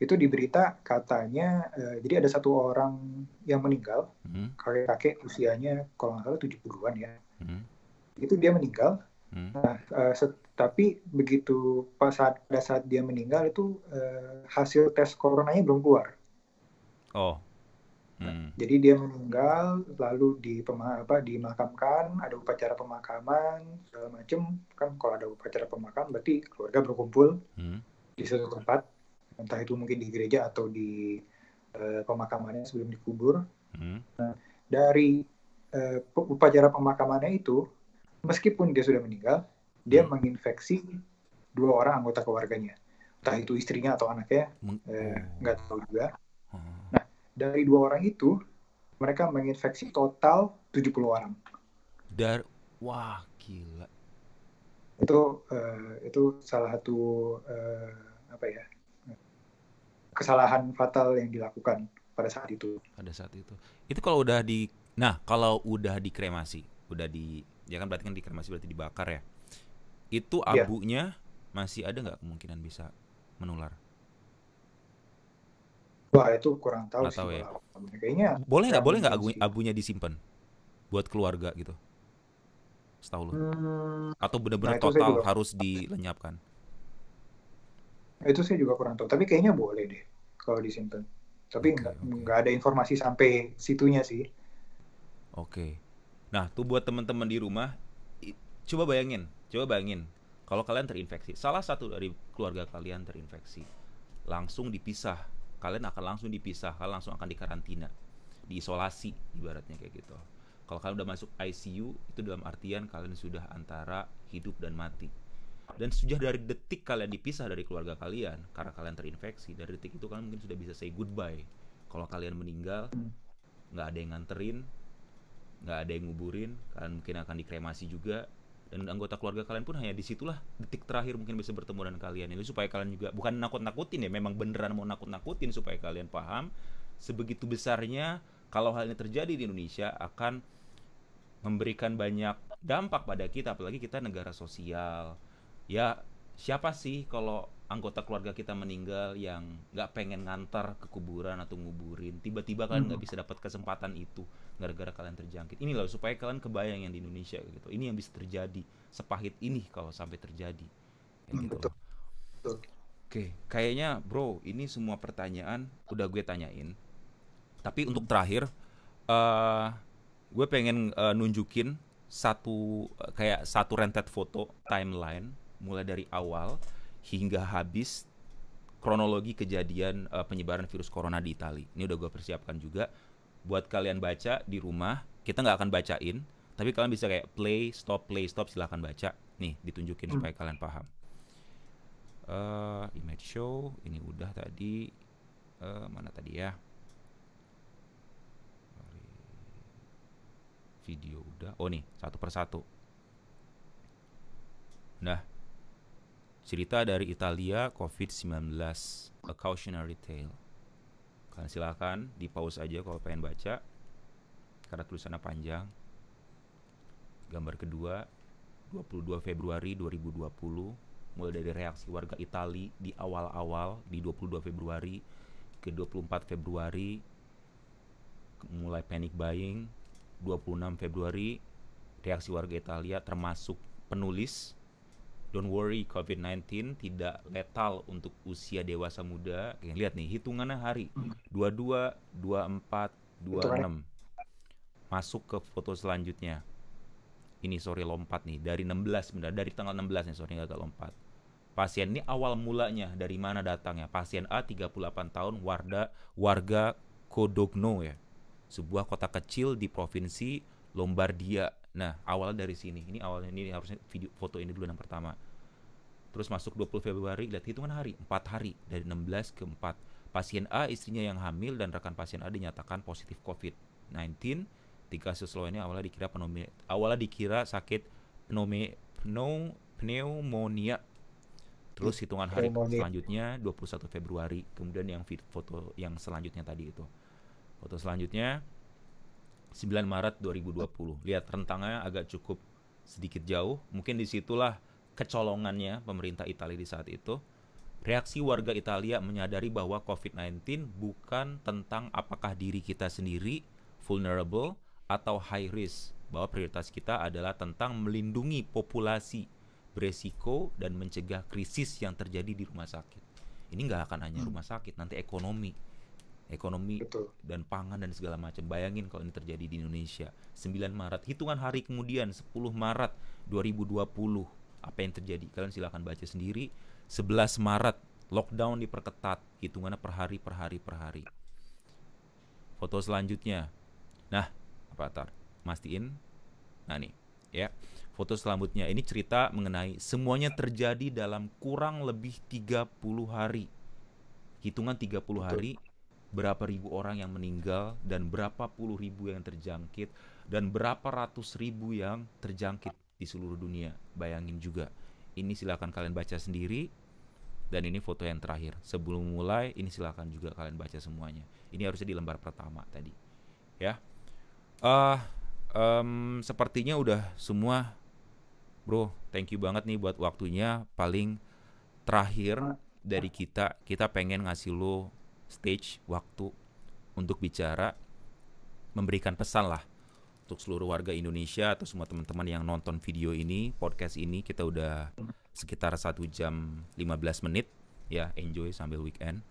itu di berita katanya jadi ada satu orang yang meninggal, kakek-kakek usianya kalau nggak salah 70-an ya. Itu dia meninggal. Nah, tapi begitu pada saat dia meninggal itu hasil tes coronanya belum keluar. Oh. Jadi dia meninggal, lalu dimakamkan, ada upacara pemakaman segala macam. Kan kalau ada upacara pemakaman berarti keluarga berkumpul di suatu tempat, entah itu mungkin di gereja atau di pemakamannya sebelum dikubur. Nah, dari upacara pemakamannya itu, meskipun dia sudah meninggal, dia menginfeksi 2 orang anggota keluarganya, entah itu istrinya atau anaknya, nggak tahu juga. Nah, dari 2 orang itu, mereka menginfeksi total 70 orang. Wah, gila. Itu salah satu kesalahan fatal yang dilakukan pada saat itu. Itu kalau udah dikremasi, ya kan berarti kan dikremasi berarti dibakar ya. Itu abunya masih ada nggak kemungkinan bisa menular? Wah, itu kurang tahu Nggak sih. tahu ya. Kayaknya boleh nggak abunya disimpan buat keluarga gitu? Setahu lo? Atau benar-benar total harus dilenyapkan? Itu saya juga kurang tahu. Tapi kayaknya boleh deh kalau disimpan. Tapi nggak ada informasi sampai situnya sih. Oke. Nah, tuh buat teman-teman di rumah, coba bayangin kalau kalian terinfeksi, salah satu dari keluarga kalian terinfeksi, langsung dipisah. Kalian akan langsung dipisah, kalian langsung akan dikarantina, diisolasi ibaratnya kayak gitu. Kalau kalian udah masuk ICU, itu dalam artian kalian sudah antara hidup dan mati. Dan sudah dari detik kalian dipisah dari keluarga kalian karena kalian terinfeksi, dari detik itu kalian mungkin sudah bisa say goodbye. Kalau kalian meninggal, nggak ada yang nganterin, nggak ada yang nguburin, kalian mungkin akan dikremasi juga. Dan anggota keluarga kalian pun hanya disitulah detik terakhir mungkin bisa bertemu dengan kalian. Ini supaya kalian juga bukan nakut-nakutin ya, memang beneran mau nakut-nakutin supaya kalian paham sebegitu besarnya kalau hal ini terjadi di Indonesia akan memberikan banyak dampak pada kita, apalagi kita negara sosial. Ya siapa sih kalau anggota keluarga kita meninggal yang nggak pengen ngantar ke kuburan atau nguburin, tiba-tiba kalian nggak bisa dapat kesempatan itu gara-gara kalian terjangkit. Ini loh supaya kalian kebayang yang di Indonesia gitu. Ini yang bisa terjadi, sepahit ini kalau sampai terjadi kayak gitu. Betul. Oke, kayaknya bro ini semua pertanyaan udah gue tanyain. Tapi untuk terakhir gue pengen nunjukin satu rentet foto timeline mulai dari awal hingga habis kronologi kejadian penyebaran virus corona di Italia. Ini udah gue persiapkan juga buat kalian baca di rumah. Kita nggak akan bacain, tapi kalian bisa kayak play stop, silahkan baca. Nih ditunjukin supaya kalian paham. Image show ini udah tadi. Mana tadi ya? Video udah. Oh nih, satu persatu. Nah, cerita dari Italia COVID-19, A Cautionary Tale. Kalian silakan di pause aja kalau pengen baca, karena tulisannya panjang. Gambar kedua, 22 Februari 2020, mulai dari reaksi warga Italia di awal-awal di 22 Februari ke 24 Februari, mulai panic buying. 26 Februari, reaksi warga Italia termasuk penulis, "Don't worry, COVID-19 tidak letal untuk usia dewasa muda." Lihat nih, hitungannya hari 22, 24, 26. Masuk ke foto selanjutnya. Ini lompat nih dari 16, benar, dari tanggal 16 nih, agak lompat. Pasien ini awal mulanya dari mana datangnya? Pasien A 38 tahun, warga Codogno ya. Sebuah kota kecil di provinsi Lombardia. Nah, awal dari sini. Ini awalnya, ini harusnya foto ini dulu yang pertama. Terus masuk 20 Februari, lihat hitungan hari, 4 hari dari 16 ke 4. Pasien A, istrinya yang hamil dan rekan pasien A dinyatakan positif COVID-19. 3 kasus lainnya awalnya dikira sakit pneumonia. Terus hitungan hari selanjutnya 21 Februari. Kemudian yang foto yang selanjutnya tadi itu. Foto selanjutnya 9 Maret 2020. Lihat rentangnya agak cukup sedikit jauh. Mungkin disitulah kecolongannya pemerintah Italia di saat itu. Reaksi warga Italia menyadari bahwa COVID-19 bukan tentang apakah diri kita sendiri vulnerable atau high risk. Bahwa prioritas kita adalah tentang melindungi populasi beresiko dan mencegah krisis yang terjadi di rumah sakit. Ini nggak akan hanya rumah sakit, nanti ekonomi Betul. Dan pangan dan segala macam. Bayangin kalau ini terjadi di Indonesia. 9 Maret, hitungan hari kemudian 10 Maret 2020, apa yang terjadi? Kalian silakan baca sendiri. 11 Maret, lockdown diperketat, hitungannya per hari. Foto selanjutnya. Nah, apa tar? Mastiin. Nah nih, ya. Foto selanjutnya ini cerita mengenai semuanya terjadi dalam kurang lebih 30 hari. Hitungan 30 hari, berapa ribu orang yang meninggal dan berapa puluh ribu yang terjangkit dan berapa ratus ribu yang terjangkit di seluruh dunia. Bayangin juga. Ini silakan kalian baca sendiri. Dan ini foto yang terakhir. Sebelum mulai, ini silakan juga kalian baca semuanya. Ini harusnya di lembar pertama tadi. Ya. Sepertinya udah semua. Bro, thank you banget nih buat waktunya. Paling terakhir dari kita pengen ngasih lo stage, waktu untuk bicara, memberikan pesan lah untuk seluruh warga Indonesia atau semua teman-teman yang nonton video ini, podcast ini. Kita udah sekitar 1 jam 15 menit ya, enjoy sambil weekend.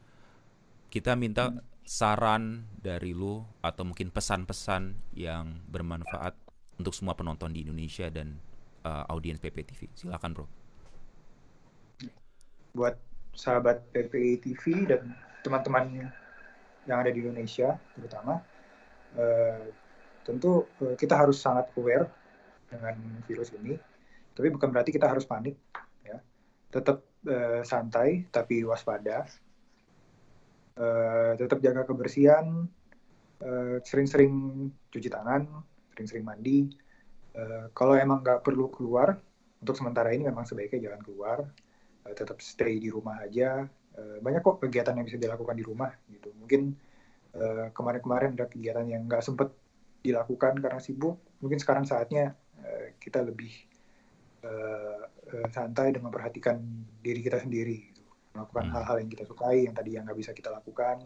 Kita minta saran dari lu atau mungkin pesan-pesan yang bermanfaat untuk semua penonton di Indonesia dan audiens PPTV. Silakan, Bro. Buat sahabat PPI TV dan teman-teman yang ada di Indonesia terutama, tentu kita harus sangat aware dengan virus ini, tapi bukan berarti kita harus panik ya. Tetap santai tapi waspada, tetap jaga kebersihan, sering-sering cuci tangan, sering-sering mandi. Kalau emang nggak perlu keluar, untuk sementara ini memang sebaiknya jangan keluar, tetap stay di rumah aja. Banyak kok kegiatan yang bisa dilakukan di rumah gitu. Mungkin kemarin-kemarin ada kegiatan yang nggak sempet dilakukan karena sibuk. Mungkin sekarang saatnya kita lebih santai dan memperhatikan diri kita sendiri gitu. Melakukan hal-hal yang kita sukai, yang tadi yang nggak bisa kita lakukan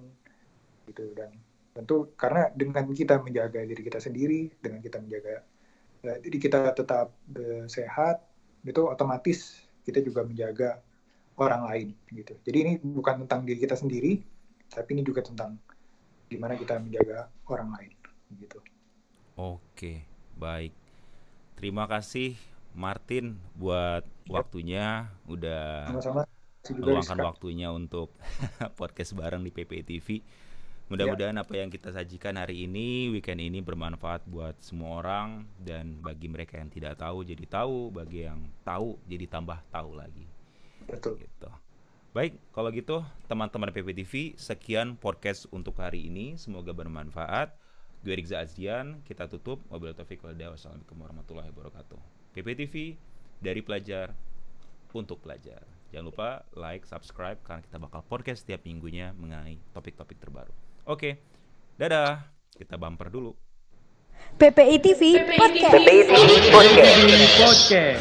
gitu. Dan tentu karena dengan kita menjaga diri kita sendiri, dengan kita menjaga diri kita tetap sehat, itu otomatis kita juga menjaga orang lain gitu. Jadi ini bukan tentang diri kita sendiri, tapi ini juga tentang gimana kita menjaga orang lain gitu. Oke, baik. Terima kasih Martin buat waktunya, udah meluangkan waktunya untuk podcast bareng di PPI TV. Mudah-mudahan apa yang kita sajikan hari ini, weekend ini bermanfaat buat semua orang, dan bagi mereka yang tidak tahu jadi tahu, bagi yang tahu jadi tambah tahu lagi. Betul. Gitu. Baik, kalau gitu teman-teman PPTV, sekian podcast untuk hari ini. Semoga bermanfaat. Gue Rizal Azrian, kita tutup. Wabillahi taufiq wal hidayah. Wassalamualaikum warahmatullahi wabarakatuh. PPTV, dari pelajar untuk pelajar. Jangan lupa like, subscribe, karena kita bakal podcast setiap minggunya mengenai topik-topik terbaru. Oke, dadah. Kita bumper dulu. PPI TV Podcast. PPI TV Podcast.